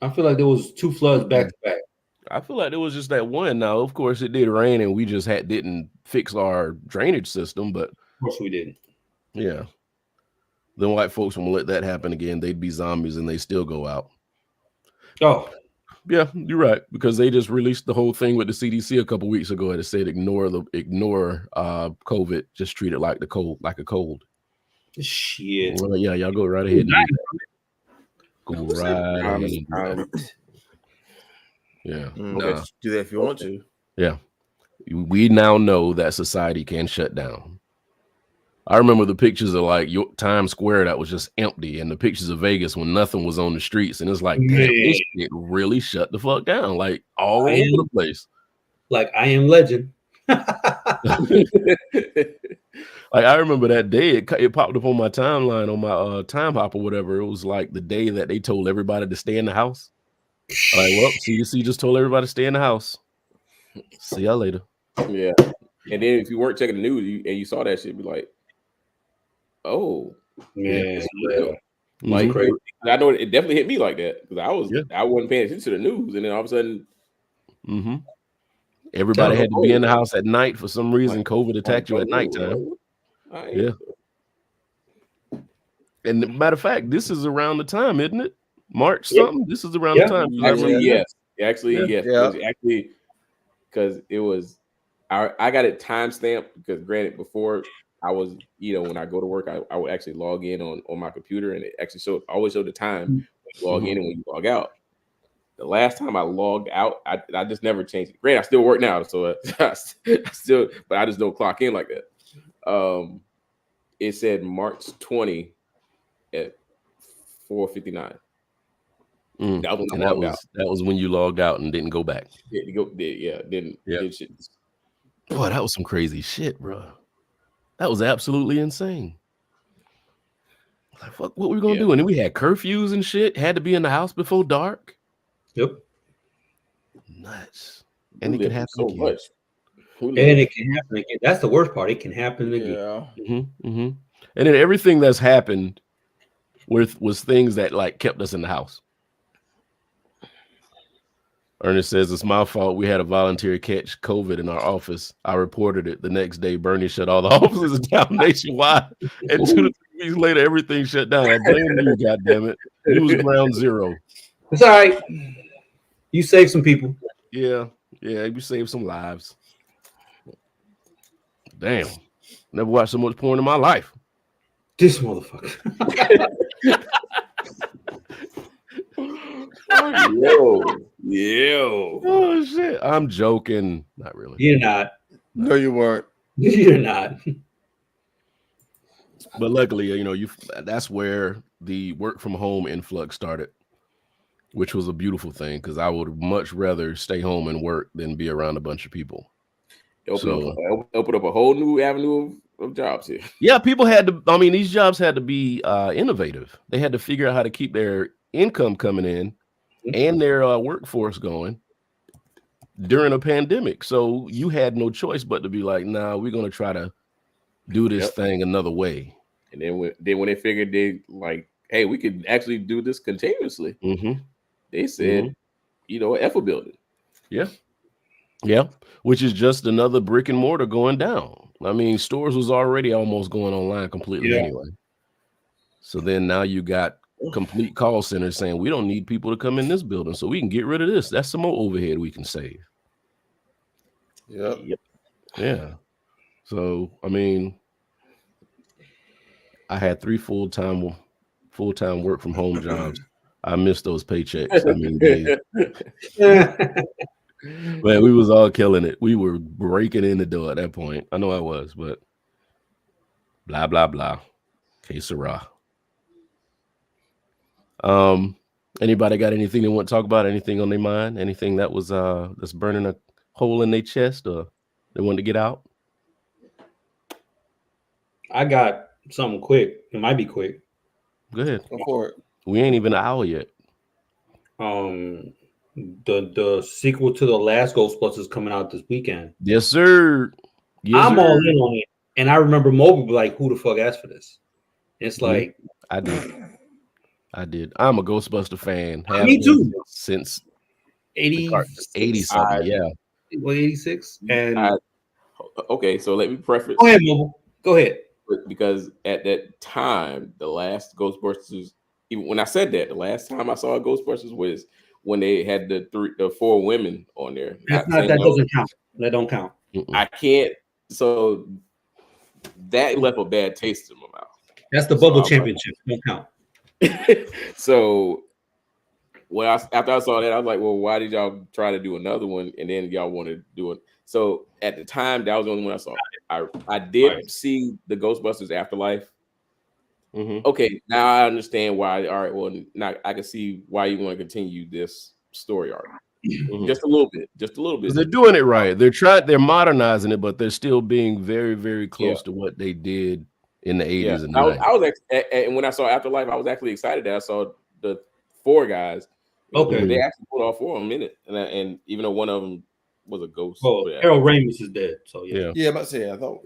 I feel like there was 2 floods back to back. I feel like it was just that one. Now, of course, it did rain, and we just didn't fix our drainage system. But of course, we didn't. Yeah, then white folks won't let that happen again. They'd be zombies, and they still go out. Oh, yeah, you're right, because they just released the whole thing with the CDC a couple weeks ago. It said ignore COVID, just treat it like a cold. Shit. Well, yeah, y'all go right ahead. Go right ahead. Yeah. Do that if you want to. Yeah. We now know that society can shut down. I remember the pictures of like Times Square that was just empty, and the pictures of Vegas when nothing was on the streets, and it's like, damn, this shit really shut the fuck down, like all over the place. Like I Am Legend. Like I remember that day, it popped up on my timeline on my Time Hop or whatever. It was like the day that they told everybody to stay in the house. Like, well, CDC just told everybody to stay in the house. See y'all later. Yeah, and then if you weren't checking the news and you saw that shit, be like, oh man, like crazy. I know it definitely hit me like that because I wasn't paying attention to the news, and then all of a sudden, everybody had to be in the house at night for some reason. COVID attacked you at nighttime. Yeah. And matter of fact, this is around the time, isn't it? March something. This is around the time. Actually, yes. Actually, because it was, I got it time stamped because granted, before I was, when I go to work, I would actually log in on my computer, and it actually always showed the time when you log in and when you log out. The last time I logged out, I just never changed it. Granted, I still work now, so I just don't clock in like that. It said March 20 at 4:59. That was when you logged out and didn't go back. Didn't shit. Boy, that was some crazy shit, bro. That was absolutely insane. Like, fuck, what were we gonna do? And then we had curfews and shit. Had to be in the house before dark. Yep. Nuts. And it can happen so again. much. And it can happen again. That's the worst part. It can happen again. Yeah. And then everything that's happened was things that like kept us in the house. Ernest says, it's my fault. We had a volunteer catch COVID in our office. I reported it. The next day, Bernie shut all the offices down nationwide. And 2 to 3 weeks later, everything shut down. I blame you, goddammit. You was ground zero. It's all right. You saved some people. Yeah. You saved some lives. Damn. Never watched so much porn in my life. This motherfucker. Yo. Oh shit. I'm joking. Not really. You're not. No, you weren't. You're not. But luckily, you know, that's where the work from home influx started, which was a beautiful thing because I would much rather stay home and work than be around a bunch of people. Open up a whole new avenue of jobs here. Yeah, people had to. I mean, these jobs had to be innovative. They had to figure out how to keep their income coming in and their workforce going during a pandemic. So you had no choice but to be like, nah, we're going to try to do this thing another way. And then when they figured they like, hey, we could actually do this continuously, they said, you know, F a building. Yeah. Yeah. Which is just another brick and mortar going down. I mean, stores was already almost going online completely anyway. So then now you got complete call centers saying we don't need people to come in this building, so we can get rid of this. That's some more overhead we can save. Yep. Yeah. So I mean, I had 3 full-time work from home jobs. I missed those paychecks. I mean, man, we was all killing it. We were breaking in the door at that point. I know I was, but blah blah blah. Que sera. Anybody got anything they want to talk about? Anything on their mind? Anything that was that's burning a hole in their chest or they want to get out? I got something quick. It might be quick. Go ahead. Go for it. We ain't even an hour yet. The sequel to the last Ghostbusters coming out this weekend. Yes, sir. Yes, I'm sir. all in on it. And I remember Moby be like, who the fuck asked for this? It's like I did. I'm a Ghostbuster fan. Me too. Since 80 something. Yeah. 86. And okay, so let me preface. Go ahead, Mobile. Go ahead. Because at that time, the last Ghostbusters, even when I said that, the last time I saw a Ghostbusters was when they had the 4 women on there. That doesn't count. That don't count. I can't. So that left a bad taste in my mouth. That's the bubble championship. Don't count. So after I saw that, I was like, well, why did y'all try to do another one? And then y'all want to do it. So at the time, that was the only one I saw. I did see the Ghostbusters Afterlife. Okay, now I understand why. All right, well, now I can see why you want to continue this story arc. Just a little bit. They're doing it right. They're modernizing it, but they're still being very, very close to what they did in the 80s and 90s. I was and when I saw Afterlife, I was actually excited that I saw the 4 guys. Okay, they actually put all 4 of them in it, and even though one of them was a ghost. Oh, Harold Ramis is dead. So yeah, I'm about to say. I thought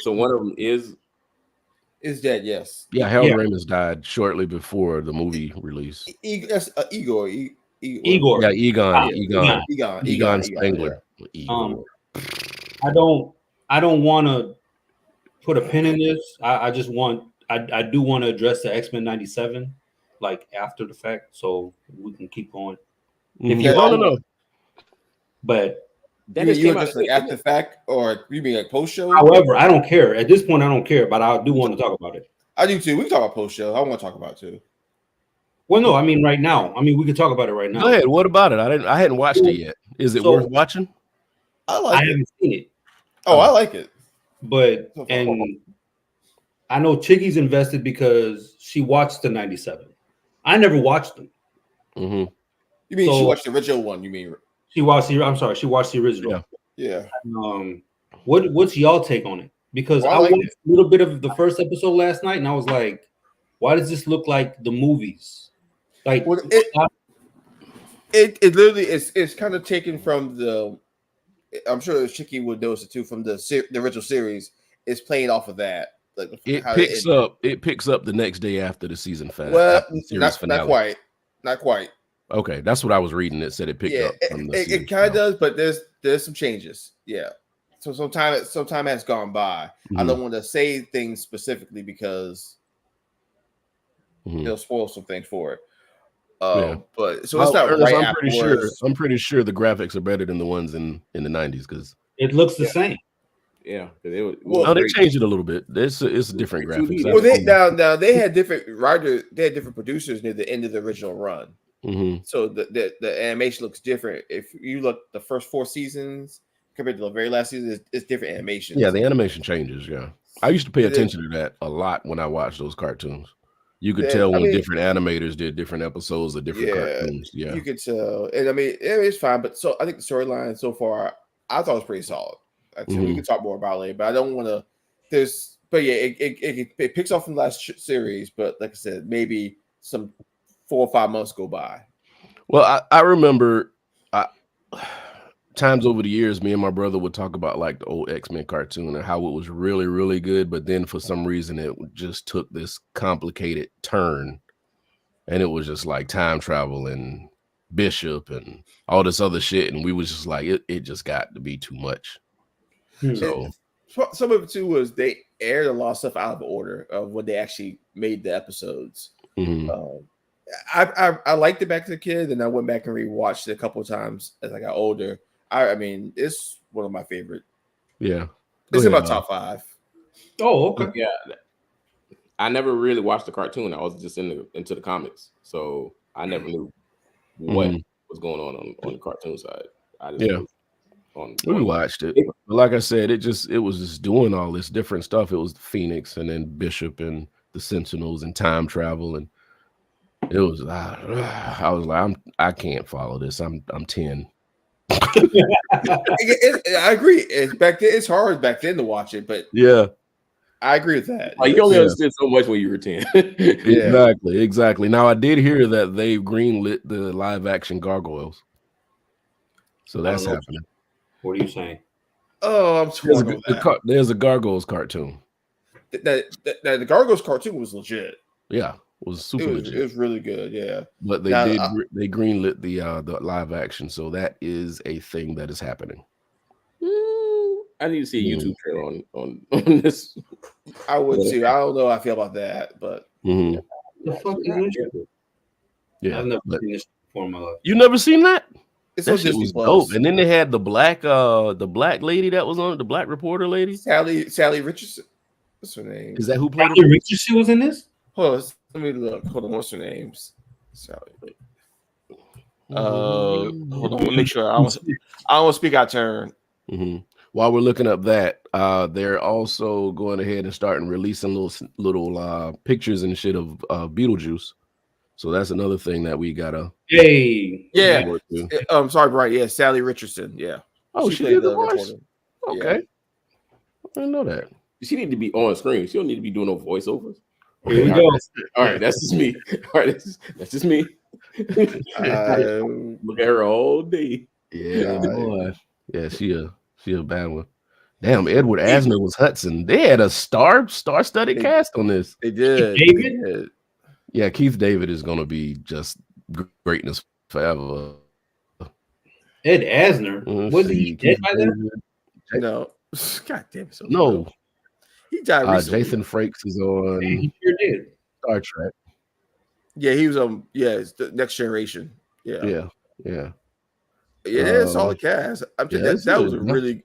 so one of them is dead. Yes. Yeah, Harold Ramis died shortly before the movie release. Igor. Igor. Yeah, Egon Spengler. Igor. I don't want to put a pin in this. I just want. I do want to address the X-Men 97, like after the fact, so we can keep going. If you want to know. But you just like after the fact, or you mean like post show? However, I don't care at this point. I don't care, but I do want to talk about it. I do too. We can talk about post show. I want to talk about it too. Well, no, I mean right now. I mean we can talk about it right now. Go ahead. What about it? I hadn't watched it yet. Is it worth watching? I haven't seen it. Oh, I like it. But and I know Chicky's invested because she watched the 97. I never watched them. You mean she watched the original one? You mean? She watched the original. Yeah. What's y'all take on it? Because I watched a little bit of the first episode last night, and I was like, why does this look like the movies? Like, it literally it's kind of taken from the. I'm sure Chicky would notice it too from the original series. It's playing off of that. Like it picks up the next day after the season finale. Well, not quite. Okay, that's what I was reading. It said it picked up. It kind of does, but there's some changes. Yeah, so some time has gone by. I don't want to say things specifically because they'll spoil some things for it. But so it's not right. I'm pretty sure the graphics are better than the ones in the 90s because it looks the same. Yeah, because they changed it a little bit. It's a different graphics. Well, they had different writers. They had different producers near the end of the original run. Mm-hmm. So the animation looks different. If you look the first 4 seasons compared to the very last season, it's different animation. Yeah, the animation changes. Yeah, I used to pay attention to that a lot when I watched those cartoons. You could tell when different animators did different episodes of different cartoons. Yeah, you could tell, and I mean it's fine. But so I think the storyline so far, I thought was pretty solid. We can talk more about it later, but I don't want to. But yeah, it picks off from the last series. But like I said, maybe some 4 or 5 months go by. Well, I remember times over the years, me and my brother would talk about like the old X-Men cartoon and how it was really, really good. But then for some reason, it just took this complicated turn. And it was just like time travel and Bishop and all this other shit. And we was just like, it just got to be too much. So some of it too was they aired a lot of stuff out of order of when they actually made the episodes. I liked it back to the kid, and I went back and rewatched it a couple of times as I got older. I mean, it's one of my favorite. Yeah, it's in my top 5. Oh, okay. Yeah, I never really watched the cartoon. I was just into the comics, so I never knew what was going on the cartoon side. We watched it. But like I said, it was just doing all this different stuff. It was Phoenix and then Bishop and the Sentinels and time travel, and it was I was like, I can't follow this. I'm 10. I agree. It's hard back then to watch it, but yeah, I agree with that. Like, you only understood so much when you were 10. Exactly. Now I did hear that they greenlit the live action Gargoyles, so that's happening. What are you saying? Oh, I'm torn on that. There's a Gargoyles cartoon. The Gargoyles cartoon was legit. Yeah, it was super legit. It was really good. Yeah, but they greenlit the live action, so that is a thing that is happening. I need to see a YouTube trailer on this. I would too. I don't know how I feel about that, but the fuck is interesting? Yeah, I've never seen this before in my life. You never seen that? That shit was dope. And then they had the black lady that was on it, the black reporter lady, Sally Richardson. What's her name? Is that who played Sally Richardson was in this? Hold on, let me look. Hold on, what's her name? Sally. Hold on, let me make sure. I don't want to speak out of turn. While we're looking up that, they're also going ahead and starting releasing little pictures and shit of Beetlejuice. So that's another thing that we gotta. Yeah. I'm sorry, Brian. Yeah, Sally Richardson. Yeah. Oh, she did the voice. Okay. I didn't know that. She need to be on screen. She don't need to be doing no voiceovers. Here we go. All right, that's just me. All right, that's just me. Look at her all day. Yeah, boy. Yeah, she a bad one. Damn, Edward Asner was Hudson. They had a star-studded cast on this. They did. David? Yeah, Keith David is going to be just greatness forever. Ed Asner? Was he dead by then? No. God damn it. No. He died recently. Jason Frakes is on he sure did. Star Trek. Yeah, he was it's the Next Generation. Yeah. It's all the cast. That was a really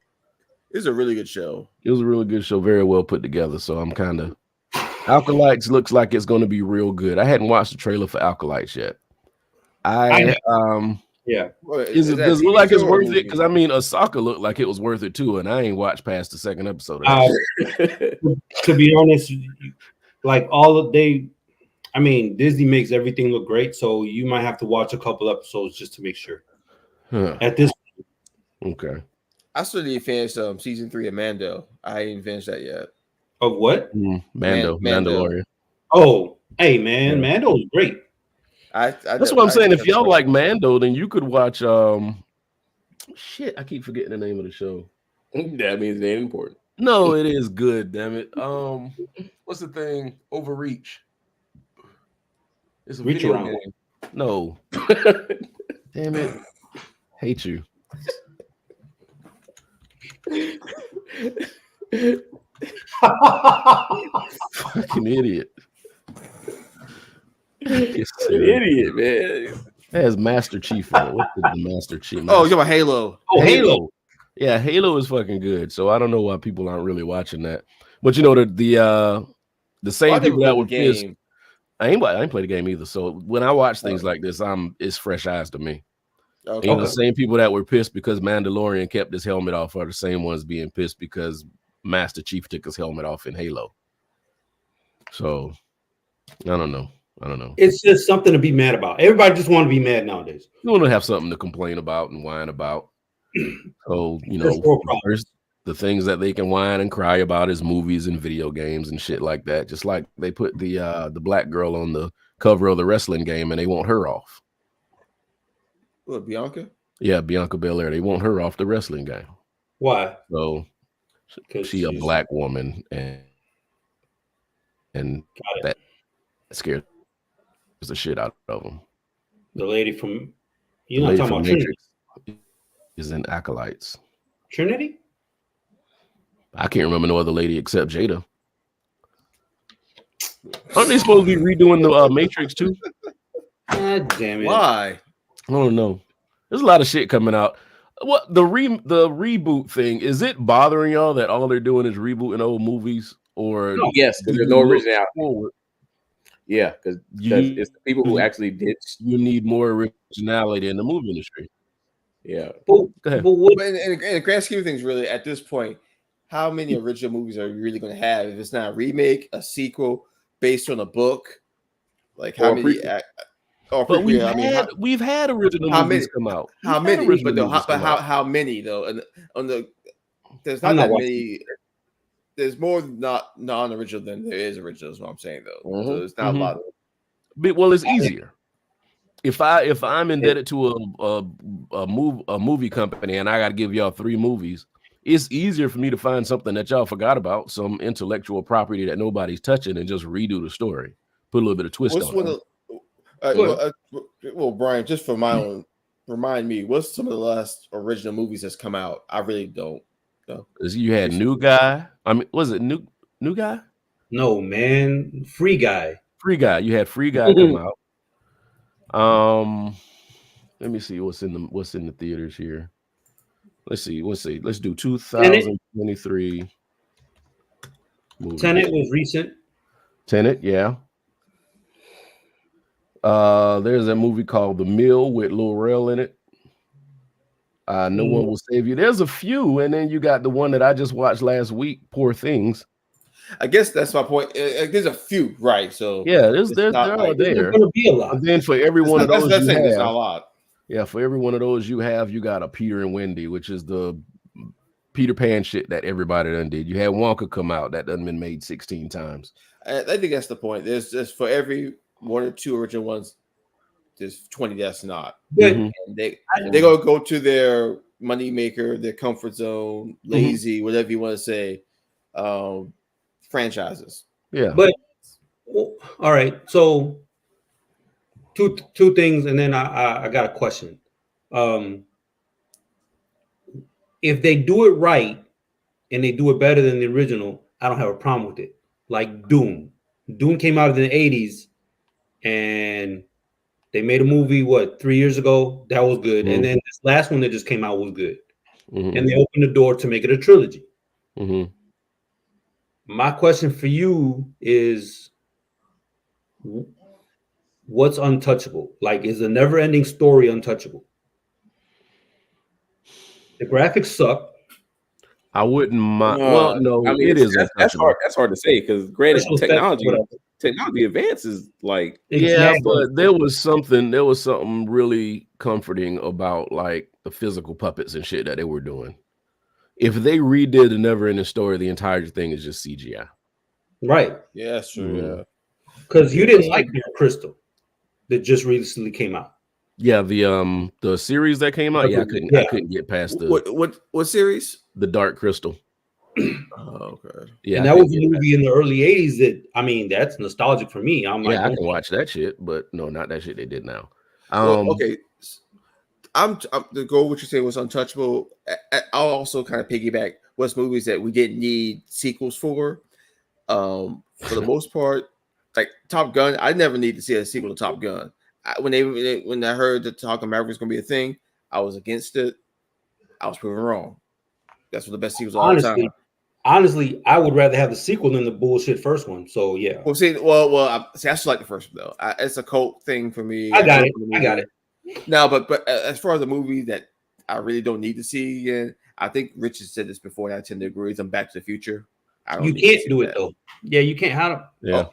good show. It was a really good show, very well put together. So I'm kind of Alkalites looks like it's going to be real good. I hadn't watched the trailer for Alkalites yet. Does it look like it's worth it? Because I mean, Asaka looked like it was worth it too, and I ain't watched past the second episode. To be honest, like Disney makes everything look great, so you might have to watch a couple episodes just to make sure. At this point. Okay. I still need to finish season 3 of Mando. I ain't finished that yet. Of what? Mandalorian. Oh, hey man, Mando is great. That's what I'm saying. If y'all like Mando, then you could watch shit, I keep forgetting the name of the show. That means it ain't important. No, it is good, damn it. What's the thing? Overreach. It's a video game. No. Damn it. Hate you. Fucking idiot. An idiot, man. It has Master Chief on it. What's the Master Chief? Oh, you're about Halo. Oh, Halo. Yeah, Halo is fucking good. So I don't know why people aren't really watching that. But you know the Well, I same never people that played the were pissed. game. I ain't played the game either. So when I watch Oh, things like this, it's fresh eyes to me. And the okay. same people that were pissed because Mandalorian kept his helmet off are the same ones being pissed because Master Chief took his helmet off in Halo. So I don't know. It's just something to be mad about. Everybody just want to be mad nowadays. You want to have something to complain about and whine about. So, First world problems. the things that they can whine and cry about is movies and video games and shit like that. Just like they put the black girl on the cover of the wrestling game and they want her off. What, Bianca? Yeah, Bianca Belair. They want her off the wrestling game. Why? So she a black woman and that scares the shit out of them. The lady from you're not talking about Matrix is in Acolytes. Trinity? I can't remember no other lady except Jada. Aren't they supposed to be redoing the Matrix too? God damn it! Why? I don't know. There's a lot of shit coming out. What the reboot thing, is it bothering y'all that all they're doing is rebooting old movies? Or yes, because there's no originality. Yeah, because it's the people who actually did. You need more originality in the movie industry. Yeah. Go ahead. But in the grand scheme of things, really, at this point, how many original movies are you really going to have if it's not a remake, a sequel based on a book? Like how many? But we've had original movies come out. How many? But how many though? And on the there's not that many. There's more not non-original than there is original. Is what I'm saying though. Mm-hmm. So it's not a lot of. But, well, it's easier. If I'm indebted to a movie company and I got to give y'all 3 movies, it's easier for me to find something that y'all forgot about, some intellectual property that nobody's touching, and just redo the story, put a little bit of twist on it. Well, Brian, just for my own, remind me, what's some of the last original movies that's come out? I really don't know. You had New Guy. I mean, was it New Guy? No, man, Free Guy. Free Guy. You had Free Guy come out. Let me see what's in the theaters here. Let's see. Let's do 2023 movie. Tenet was recent. Tenet, yeah. There's a movie called The Mill with Lil Rel in it. No One Will Save You. There's a few, and then you got the one that I just watched last week, Poor Things. I guess that's my point. There's a few, right? So yeah, there are there. There's going to be a lot. And then for every one of those, there's not a lot. Yeah, for every one of those you got a Peter and Wendy, which is the Peter Pan shit that everybody done did. You had Wonka come out that done been made 16 times. I think that's the point. There's just for every 1 or 2 original ones, there's 20 that's not. And they gonna go to their money maker, their comfort zone, lazy, whatever you want to say, franchises. Yeah. But all right, so two things, and then I got a question. If they do it right and they do it better than the original, I don't have a problem with it. Like Doom. Doom came out in the 80s and they made a movie, 3 years ago? That was good. And then this last one that just came out was good. And they opened the door to make it a trilogy. My question for you is, what's untouchable? Like, is a never-ending story untouchable? The graphics suck. I wouldn't mind. Well, no, I mean, it is. That's hard to say because granted, technology advances. Like, but there was something really comforting about like the physical puppets and shit that they were doing. If they redid the never-ending story, the entire thing is just CGI. Right. Yeah, that's true. Yeah. Because you didn't like Dark Crystal that just recently came out. Yeah, the series that came out. I couldn't get past the what series? The Dark Crystal. Oh, okay. Yeah, and that was a movie in the early 80s that, I mean, that's nostalgic for me. I'm like, I can watch that shit, but no, not that shit they did now. Okay. I'm the goal. What you say was untouchable. I'll also kind of piggyback what's movies that we didn't need sequels for. For the most part, like Top Gun, I never need to see a sequel to Top Gun. When I heard that Top Gun Maverick was going to be a thing, I was against it. I was proven wrong. That's what the best sequels all the time. Honestly, I would rather have the sequel than the bullshit first one. So yeah. Well, I still like the first one though. It's a cult thing for me. I got it. No, but as far as a movie that I really don't need to see again, I think Richard said this before, and I tend to agree. It's Back to the Future. You can't do it though. Yeah, you can't. How to? Yeah.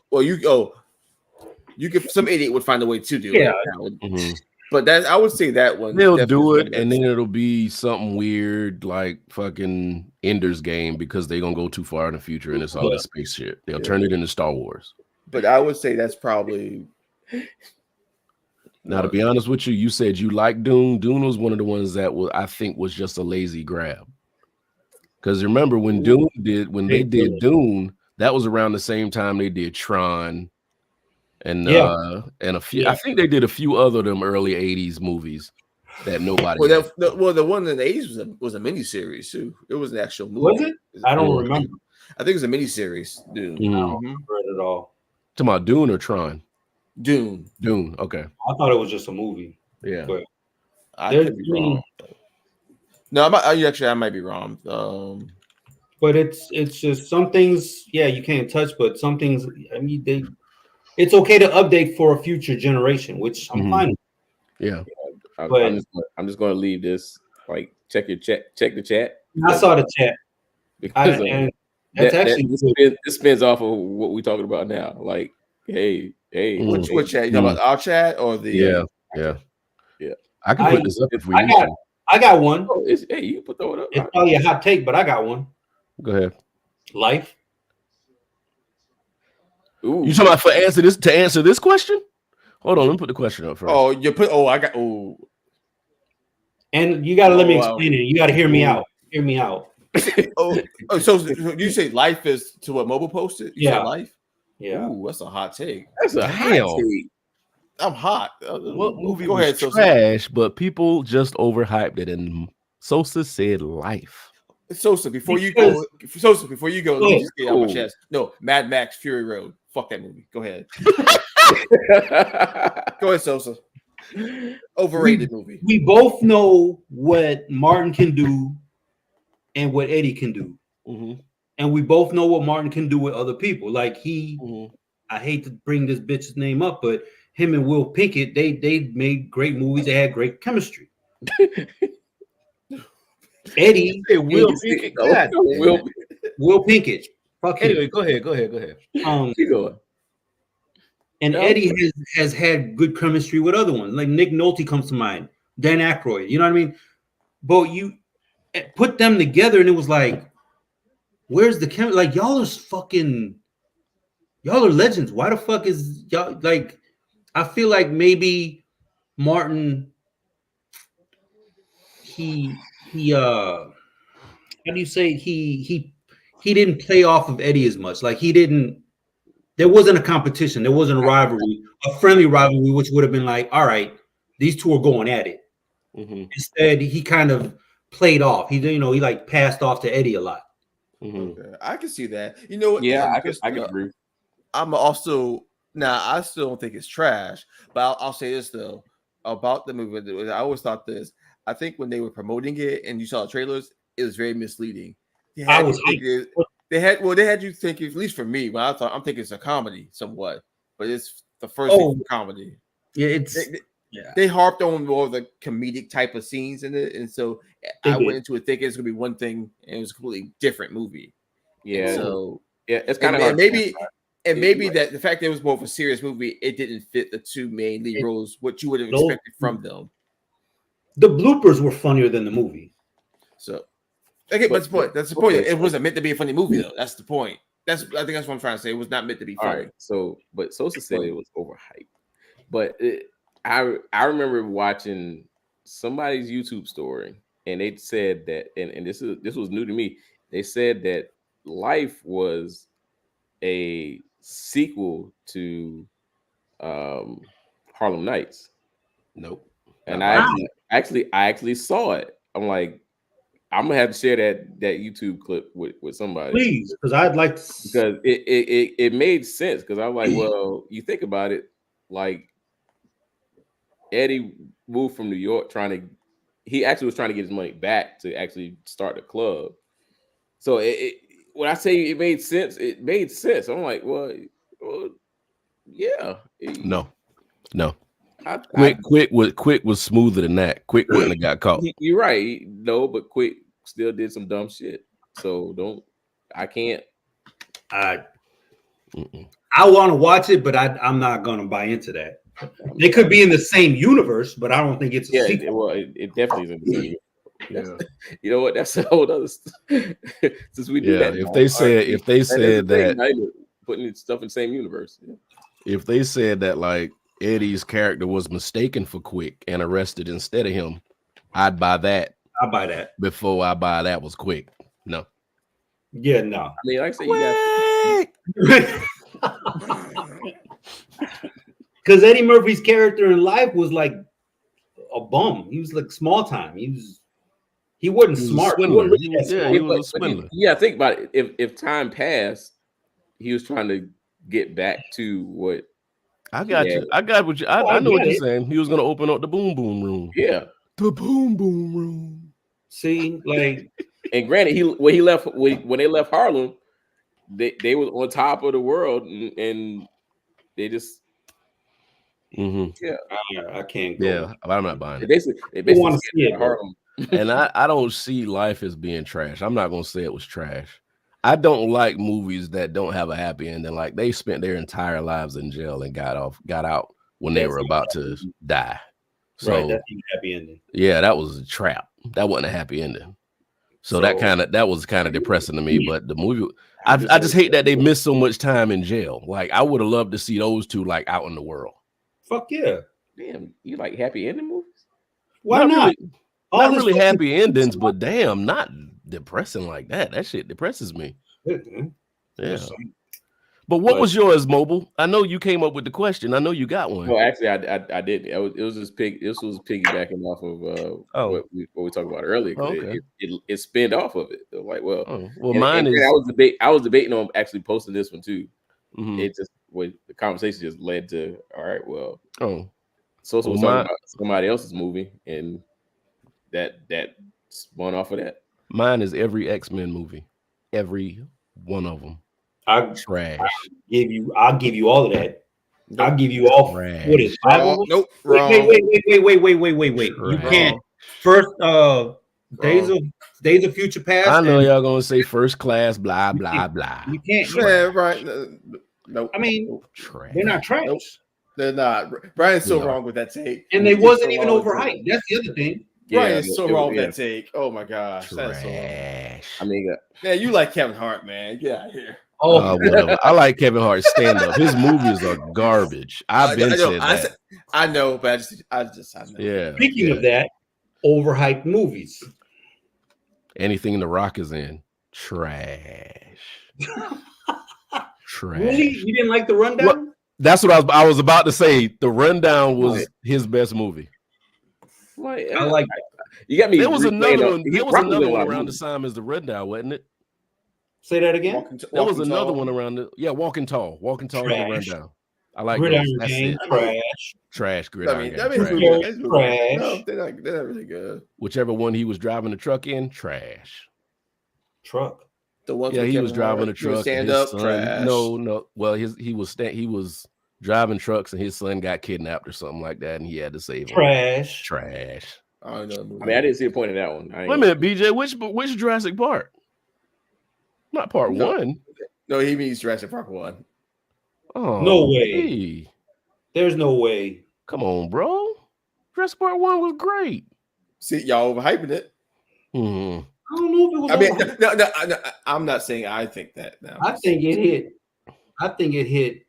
You could. Some idiot would find a way to do it. Mm-hmm. But I would say that one. They'll do it, and then it'll be something weird like fucking Ender's Game because they're gonna go too far in the future, and it's all this space shit. They'll turn it into Star Wars. But I would say that's probably. Now, to be honest with you, you said you like Dune. Dune was one of the ones that I think was just a lazy grab. Because remember when they did Dune, that was around the same time they did Tron, and a few. I think they did a few other of them early '80s movies that nobody. The one in the '80s was a miniseries too. It was an actual movie. Was it? I don't remember. I think it was a miniseries. Dune. I don't remember it at all. Talking about Dune or Tron? Dune. Okay. I thought it was just a movie. Yeah. But I could be wrong. No, I might be wrong. But it's just some things, you can't touch. But some things, I mean, it's okay to update for a future generation, which I'm fine with. Yeah. I'm just going to leave this. Like, check the chat. I saw the chat because this spins off of what we're talking about now. Like, hey, which chat? You talking about our chat or the? Yeah. I can put this up if we need to. I got one. Oh, you can throw it up. It's probably a hot take, but I got one. Go ahead. Life. Ooh. You talking about to answer this question? Hold on, let me put the question up first. And you gotta let me explain it. You gotta hear me out. Hear me out. So you say life is to what Mobile posted? You said life? Yeah. Ooh, that's a hot take. That's a hot take. I'm hot. What movie go ahead, trash, but people just overhyped it, and Sosa said life. Sosa, before you go, let me just get out my chest. No, Mad Max Fury Road. Fuck that movie. Go ahead. Go ahead, Sosa. Overrated movie. We both know what Martin can do and what Eddie can do. Mm-hmm. And we both know what Martin can do with other people. Like I hate to bring this bitch's name up, but him and Will Pinkett, they made great movies. They had great chemistry. Eddie, Will Pinkett. Will Pinkett. Fuck anyway, go ahead. Keep going. And Eddie has had good chemistry with other ones. Like Nick Nolte comes to mind. Dan Aykroyd. You know what I mean? But you put them together, and it was like, where's the chemistry? Like y'all are legends. Why the fuck is y'all like? I feel like maybe Martin, how do you say he didn't play off of Eddie as much. Like there wasn't a competition, there wasn't a rivalry, a friendly rivalry, which would have been like, all right, these two are going at it. Mm-hmm. Instead, he kind of played off. He like passed off to Eddie a lot. Mm-hmm. Okay. I can see that. You know what? Yeah, I can agree. I'm also I still don't think it's trash, but I'll say this though about the movie. I always thought this. I think when they were promoting it and you saw the trailers, it was very misleading. They had you thinking, at least for me, when I'm thinking it's a comedy somewhat, but it's the first comedy. Yeah, they harped on more of the comedic type of scenes in it, and so I went into it thinking it's gonna be one thing, and it was a completely different movie. Yeah, and so it's kind of maybe that the fact that it was more of a serious movie, it didn't fit the two main lead roles, what you would have expected from them. The bloopers were funnier than the movie. So, okay, but that's the point. It wasn't meant to be a funny movie, though. That's the point. I think that's what I'm trying to say. It was not meant to be funny. All right. So, but Sosa said it was overhyped. But I remember watching somebody's YouTube story, and they said that, and this was new to me. They said that Life was a sequel to Harlem Nights. Nope. And I actually saw it. I'm like, I'm gonna have to share that YouTube clip with somebody, please, because I'd like to, because it made sense. Because I'm like, well, you think about it, like Eddie moved from New York he actually was trying to get his money back to actually start the club, So when I say it made sense, it made sense. I'm like, well yeah. No. Quick was smoother than that. Quick wouldn't have got caught. You're right. No, but Quick still did some dumb shit. So I can't. I want to watch it, but I'm not going to buy into that. They could be in the same universe, but I don't think it's a sequel. Well, it definitely is in the same. Yeah. You know what? That's a whole other. Since we do that, if they said that putting stuff in the same universe. Yeah. If they said that like Eddie's character was mistaken for Quick and arrested instead of him, I'd buy that. I buy that before I buy that was Quick. No. Yeah, no. I mean, like I say, because Eddie Murphy's character in life was like a bum. He was like small time. He wasn't smart. He was a swindler. Yeah, think about it. If time passed, he was trying to get back to what. I got you. I got what you. I know what you're saying. He was going to open up the boom boom room. Yeah, the boom boom room. See, like, and granted, when they left Harlem, they was on top of the world, and they just. Yeah, I can't go. Yeah, I'm not buying it. They basically want to see it, Harlem. And I don't see life as being trash. I'm not gonna say it was trash. I don't like movies that don't have a happy ending. Like they spent their entire lives in jail and got out when they were about to die. So right, that's a happy ending. Yeah, that was a trap. That wasn't a happy ending. So that was kind of depressing to me. But the movie, I just hate that they missed so much time in jail. Like I would have loved to see those two like out in the world. Fuck yeah. Damn, you like happy ending movies? Why not? Not really happy endings, but damn, not depressing like that. That shit depresses me. Yeah. But what was yours, Mobile? I know you came up with the question. I know you got one. Well, actually, I did. This was piggybacking off of what we talked about earlier. Okay. It spinned off of it. Like, well, mine is. I was debating on actually posting this one too. Mm-hmm. It just the conversation just led to all right. Well, was well, talking about somebody else's movie, and that spun off of that. Mine is every X-Men movie, every one of them. Trash. I'll give you all of that. I'll give you all. Trash. What is nope? Wrong. Wait. You can't. First, Days of Future Past. I know y'all gonna say First Class. Blah blah blah. You can't. Yeah, right. Nope. I mean, trash. They're not trash. Nope. They're not. Brian's so wrong with that take, and they wasn't even overhyped. That's the other thing. Brian is so wrong with that take. Oh my gosh, trash. That's so I mean, man, you like Kevin Hart, man? Get out of here. Whatever. I like Kevin Hart's stand-up. His movies are garbage. I've been said that. I know, but I know. Yeah. Speaking of that, overhyped movies. Anything The Rock is in, trash. Trash. Really? You didn't like The Rundown? Well, that's what I was about to say. The Rundown was his best movie. I like. You got me. There was another one. There was another one around the time as The Rundown, wasn't it? Say that again. There was another one around the Walking Tall. Walking Tall is The Rundown. I like Gridiron those. Gang. Trash. Gridiron Gang. Trash. No, they're not really good. Whichever one he was driving the truck in, trash. Truck. The one. Yeah, he was driving a truck. Stand up. Trash. No. Well, he was driving trucks, and his son got kidnapped or something like that, and he had to save him. Trash. I don't know. I mean, I didn't see a point in that one. Wait a minute, BJ. Which Jurassic Park? Not part one. No, he means Jurassic Park 1. Oh, no way. Hey. There's no way. Come on, bro. Jurassic Park 1 was great. See, y'all overhyping it. Mm-hmm. I don't know if it was. No, I'm not saying I think that now. I think it hit.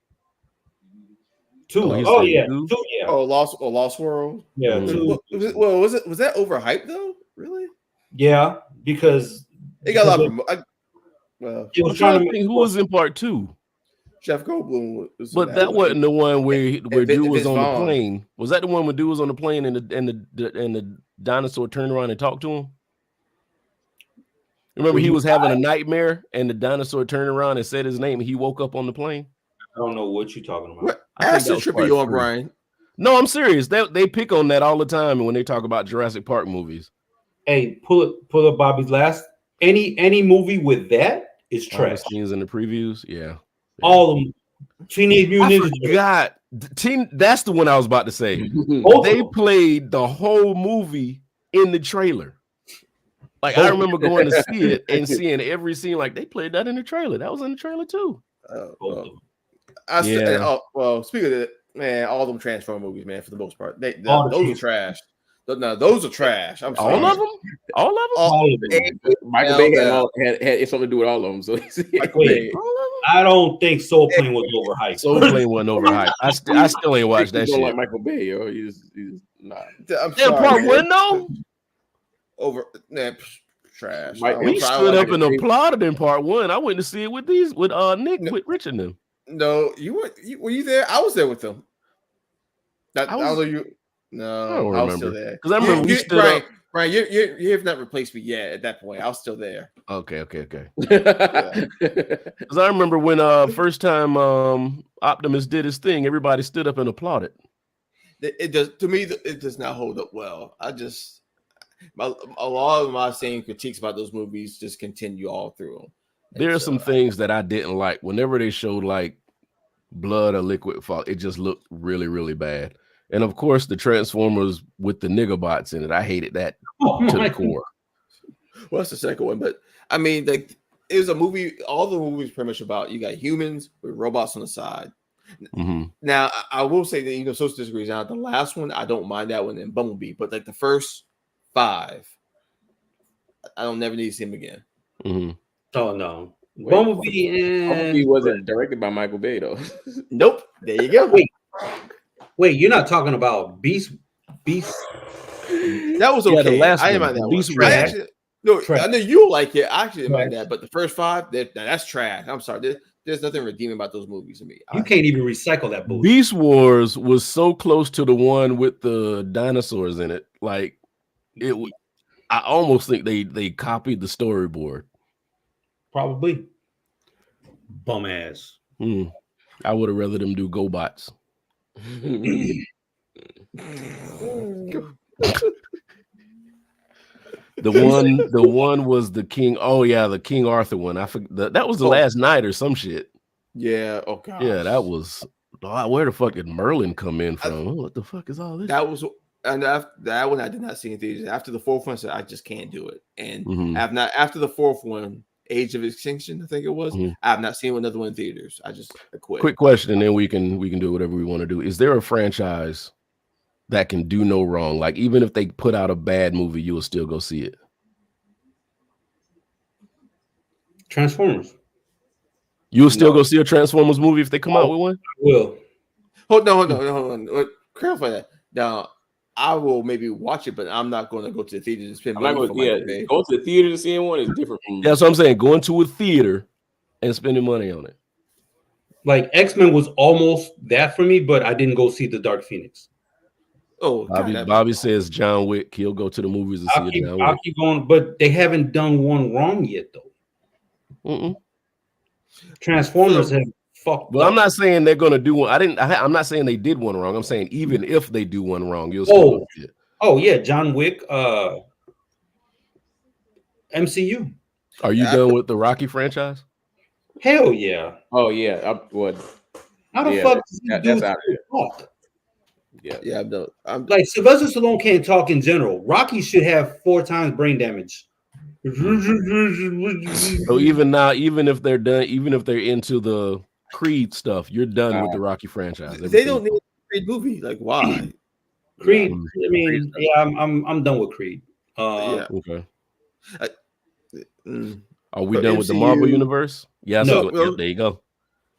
2. Yeah. 2. Yeah. Oh, Lost World. Yeah. Mm-hmm. 2. Well, was that overhyped though? Really? Yeah, because it got a lot of. Well, it was trying to think who was in part 2. Jeff Goldblum was. But that wasn't the one where dude was on the plane. Was that the one where dude was on the plane and the dinosaur turned around and talked to him? Remember, he was having a nightmare and the dinosaur turned around and said his name and he woke up on the plane? I don't know what you're talking about. Acid trip you on, Brian? No, I'm serious. They pick on that all the time when they talk about Jurassic Park movies. Hey, pull up Bobby's last any movie with that is All the trash. scenes in the previews, yeah. All of them. Teenage Mutant I Ninja Turtles. forgot. That's the one I was about to say. Both They of them. played the whole movie in the trailer. Like I remember going to see it and seeing every scene. Like they played that in the trailer. That was in the trailer too. Well, speaking of that, man, all them Transformer movies, man, for the most part, those are trash. No, those are trash. I'm sorry. All of them. All of them. Michael Bay had something to do with all of them. So Wait, I don't think Soul Plane was overhyped. Soul Plane wasn't overhyped. I still ain't watched that shit. Like Michael Bay, yo. He's not. I'm sorry, part one though. Trash. We stood up and applauded in part one. I went to see it with Nick, with Rich and them. No, were you there? I was there with them. I was still there. Because I remember we stood up. Brian, you have not replaced me yet. At that point, I was still there. Okay. Because I remember when first time Optimus did his thing, everybody stood up and applauded. It does to me. It does not hold up well. A lot of my same critiques about those movies just continue all through them. There are some things that I didn't like. Whenever they showed like blood or liquid fall, it just looked really, really bad. And of course, the Transformers with the nigger bots in it, I hated that to the core. Well, that's the second one, but I mean, like, it was a movie. All the movies pretty much about you got humans with robots on the side. Mm-hmm. Now, I will say that social disagrees. Now, the last one, I don't mind that one in Bumblebee, but like the first 5, I don't never need to see him again. Mm-hmm. Oh no, Bumblebee wasn't directed by Michael Bay though. Nope. There you go. Wait, you're not talking about Beast? That was okay. Yeah, the last I one. mind that Beast one. trash. I know you'll like it. I actually mind that, but the first 5, that's trash. I'm sorry. There's nothing redeeming about those movies to me. You can't even recycle that movie. Beast Wars was so close to the one with the dinosaurs in it. Like I almost think they copied the storyboard. Probably. Bum ass. I would have rather them do GoBots. The one was the King. Oh yeah, the King Arthur one. I forgot that was the last night or some shit. Yeah. Oh god. Yeah, that was. Where the fuck did Merlin come in from? What the fuck is all this? That was. And that one I did not see in theaters. After the 4th one, I said I just can't do it. And after the 4th one, Age of Extinction, I think it was. I have not seen another one in theaters. I quit. Quick question, and then we can do whatever we want to do. Is there a franchise that can do no wrong? Like even if they put out a bad movie, you will still go see it. Transformers. You will still go see a Transformers movie if they come out with one? I will. Hold on. Clarify that. Now, I will maybe watch it, but I'm not going to go to the theater to spend money. Go to the theater to see one is different from. That's what I'm saying. Going to a theater and spending money on it. Like X-Men was almost that for me, but I didn't go see the Dark Phoenix. Oh, Bobby says John Wick. He'll go to the movies to see John Wick. I'll keep going, but they haven't done one wrong yet, though. Transformers have fucked. Well, I'm not saying they're gonna do one. I'm not saying they did one wrong. I'm saying even if they do one wrong, you'll still go see it. Oh yeah, John Wick. MCU. Are you done with the Rocky franchise? Hell yeah. Oh yeah. How the fuck does that's out there. Talk? Yeah, I'm done. I'm like Sylvester Stallone can't talk in general. Rocky should have 4 times brain damage. So even now, even if they're done, even if they're into the Creed stuff, you're done with the Rocky franchise. They don't need a Creed movie. Like why? Creed. I mean, yeah, I'm done with Creed. Yeah. Okay. Mm. Are we done with the Marvel universe? Yes. No, there you go.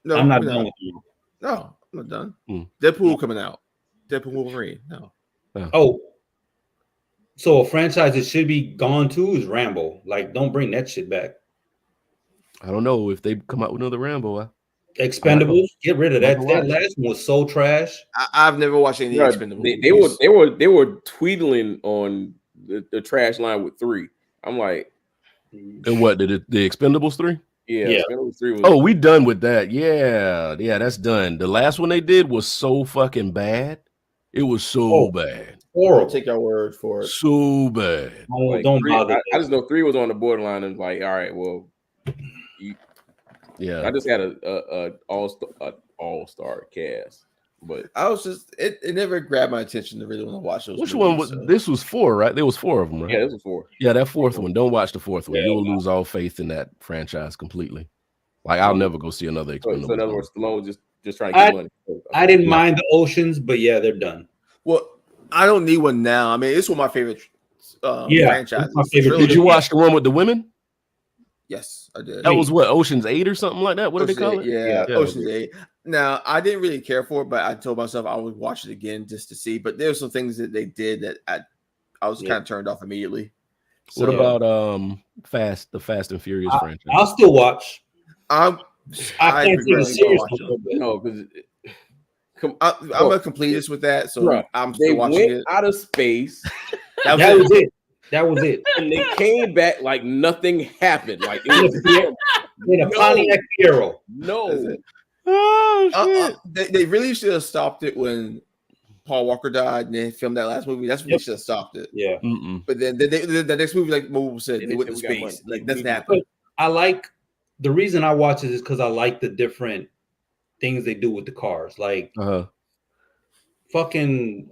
No, I'm not done with you. No, I'm not done. Deadpool coming out. Deadpool Wolverine. No. Oh. So a franchise that should be gone too is Rambo. Like, don't bring that shit back. I don't know if they come out with another Rambo. Expendables, get rid of that. That last one was so trash. I've never watched any Expendables. They were tweedling on the trash line with 3. I'm like, and what did the Expendables 3? Yeah. Expendables 3 was. Oh, we done with that. Yeah, that's done. The last one they did was so fucking bad. It was so bad. horrible. Take your word for it. So bad. Don't bother. I just know 3 was on the borderline and like, all right, well, yeah. I just had a all-star cast, but I was just it never grabbed my attention to really want to watch those. Which movies, one was so. this? Was 4, right? There was 4 of them, right? yeah, this was 4. Yeah, that 4th one. Don't watch the 4th one. Yeah, You will lose all faith in that franchise completely. Like I'll never go see another Expendables. So in other words, Stallone was just trying to get money. I didn't mind the Oceans, but yeah, they're done. Well, I don't need one now. I mean, it's one of my favorite franchises. My favorite. Did you watch the one with the women? Yes, I did. That was what, Ocean's 8 or something like that? What did they call it? Yeah, Ocean's 8. Now, I didn't really care for it, but I told myself I would watch it again just to see. But there's some things that they did that I was kind of turned off immediately. So, what about the Fast and Furious franchise? I'll still watch. I can't take it seriously. No, because I'm a completist with that, so I'm still watching it. Out of space. That was it. That was it. And they came back like nothing happened. Like it was in a Pontiac Fiero. No. Oh shit! They really should have stopped it when Paul Walker died and they filmed that last movie. That's when they should have stopped it. Yeah. But then the next movie, like Mo said, they went to space. Like nothing happened. I like the reason I watch it is because I like the different things they do with the cars. Like fucking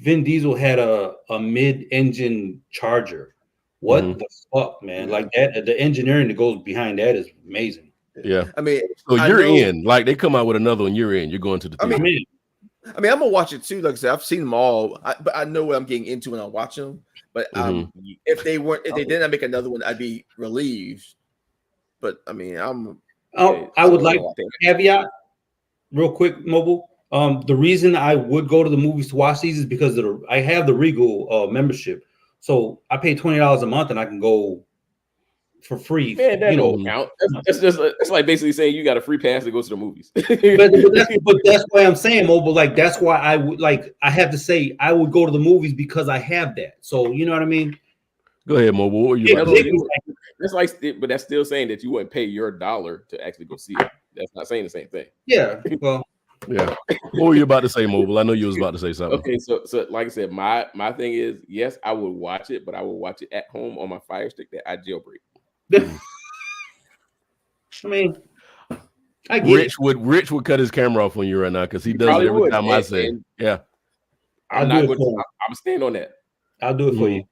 Vin Diesel had a mid-engine Charger. What the fuck, man? Like that, the engineering that goes behind that is amazing. Yeah, I mean, so you're in. Like they come out with another one, you're in. You're going to the theater. I mean, I'm gonna watch it too. Like I said, I've seen them all, but I know what I'm getting into when I watch them. But if they did not make another one, I'd be relieved. But I mean, I would like to caveat real quick, Mobile. The reason I would go to the movies to watch these is because I have the Regal membership, so I pay $20 a month and I can go for free. Man, that don't count. It's like basically saying you got a free pass to go to the movies. but that's why I'm saying, Mobile. Like that's why I would like. I have to say I would go to the movies because I have that. So you know what I mean. Go ahead, Mobile. What were you about to say? That's like, but that's still saying that you wouldn't pay your dollar to actually go see it. That's not saying the same thing. Yeah. Well. Yeah. What were you about to say, Mobile? I know you was about to say something. Okay, so like I said, my thing is, yes, I would watch it, but I would watch it at home on my Fire Stick that I jailbreak. I mean, I get Rich would cut his camera off on you right now because he does it every time I say. Yeah. I'm not going to. I'm stand on that. I'll do it for you.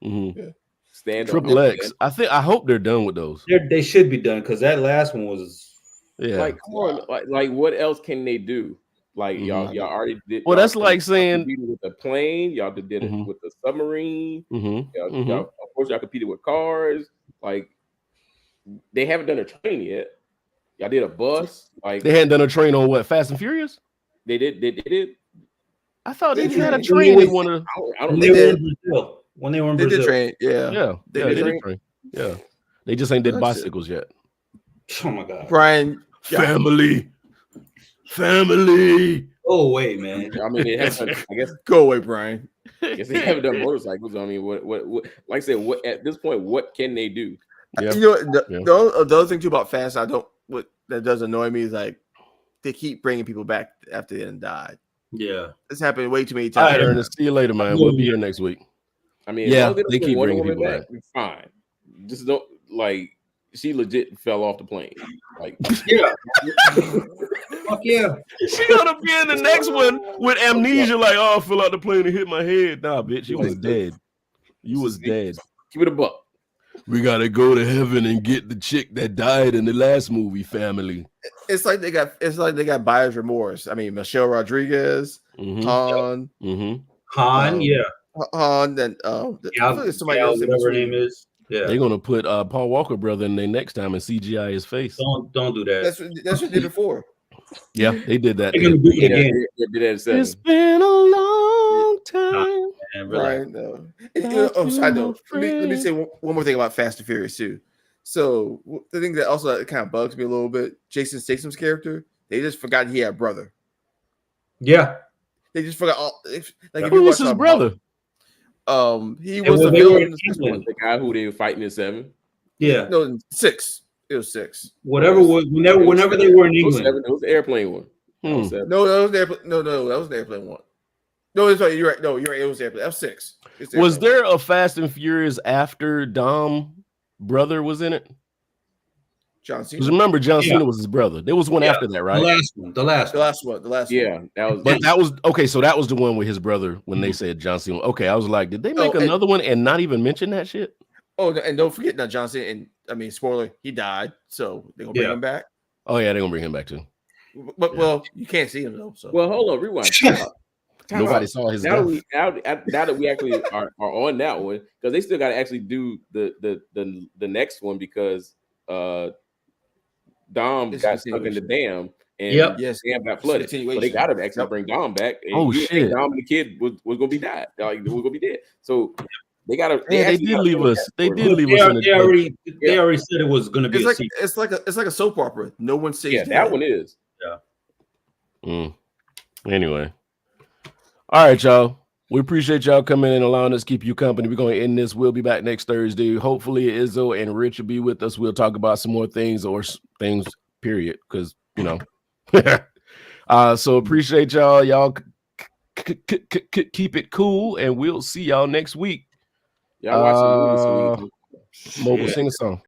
Mm-hmm. Stand Triple X. I hope they're done with those. They should be done because that last one was. Yeah. Like, come on. Like, what else can they do? Like, y'all already did. Well, that's like saying with the plane. Y'all did it with the submarine. Y'all, of course, y'all competed with cars. Like, they haven't done a train yet. Y'all did a bus. Like, they hadn't done a train on what? Fast and Furious? They did. They did. I thought they had a train in one of. When they were in Brazil. They did train. Yeah. They did train. Yeah. They just ain't did bicycles yet. Oh my God, Brian. Family. Oh wait, man. I mean, they have. I guess. Go away, Brian. I guess they haven't done motorcycles. I mean, what? Like I said, what at this point, what can they do? Yeah. You know, the other thing too about Fast, that does annoy me is like they keep bringing people back after they died. Yeah, this happened way too many times. All right, see you later, man. We'll be here next week. I mean, they keep bringing people back. Fine. Just don't like. She legit fell off the plane. Like, yeah. Fuck yeah. She gonna be in the next one with amnesia, like, oh, I fell out the plane and hit my head. Nah, bitch, you was dead. You was dead. Give it a buck. We gotta go to heaven and get the chick that died in the last movie, family. It's like they got buyer's remorse. I mean, Michelle Rodriguez, Han, Han, yeah. Han, and somebody else, whatever her name is. Yeah, they're gonna put Paul Walker brother in there next time and CGI his face. Don't do that. That's what they did before. Yeah, they did that. They're gonna do it again. It's been a long time. Right? No. Side note. Let me say one more thing about Fast and Furious too. So the thing that also kind of bugs me a little bit, Jason Statham's character, they just forgot he had a brother. Yeah, they just forgot all. Like, who was his brother? He was the villain. The guy who they were fighting in 7. Yeah, no, 6. It was 6. Whatever was whenever they were in England. It was the airplane one. No, that was the airplane. No, that was the airplane one. No, it's right. You're right. No, you're right. It was there. F6. Was there a Fast and Furious after Dom brother was in it? John Cena. Because remember, John Cena was his brother. There was one after that, right? The last one. Yeah, that was. But that was okay. So that was the one with his brother when they said John Cena. Okay, I was like, did they make another one and not even mention that shit? Oh, and don't forget now, John Cena. And I mean, spoiler, he died, so they're gonna bring him back. Oh yeah, they're gonna bring him back too. But well, you can't see him though. So hold on, rewind. Nobody saw his now death. Now that we actually are on that one, because they still got to actually do the next one because Dom got stuck in the dam and Dam got flooded. So they got to actually bring Dom back. And shit! Dom and the kid was gonna be died. Like, was gonna be dead. So they got to. They did leave us. They did leave us. They Yeah. already said it was gonna be. It's like a soap opera. No one says. Yeah, that one is. Yeah. Anyway, all right, y'all. We appreciate y'all coming in and allowing us to keep you company. We're going to end this. We'll be back next Thursday. Hopefully, Izzo and Rich will be with us. We'll talk about some more things or things, period, because, you know. So appreciate y'all. Y'all keep it cool, and we'll see y'all next week. Y'all watch some movies. Mobile, sing a song.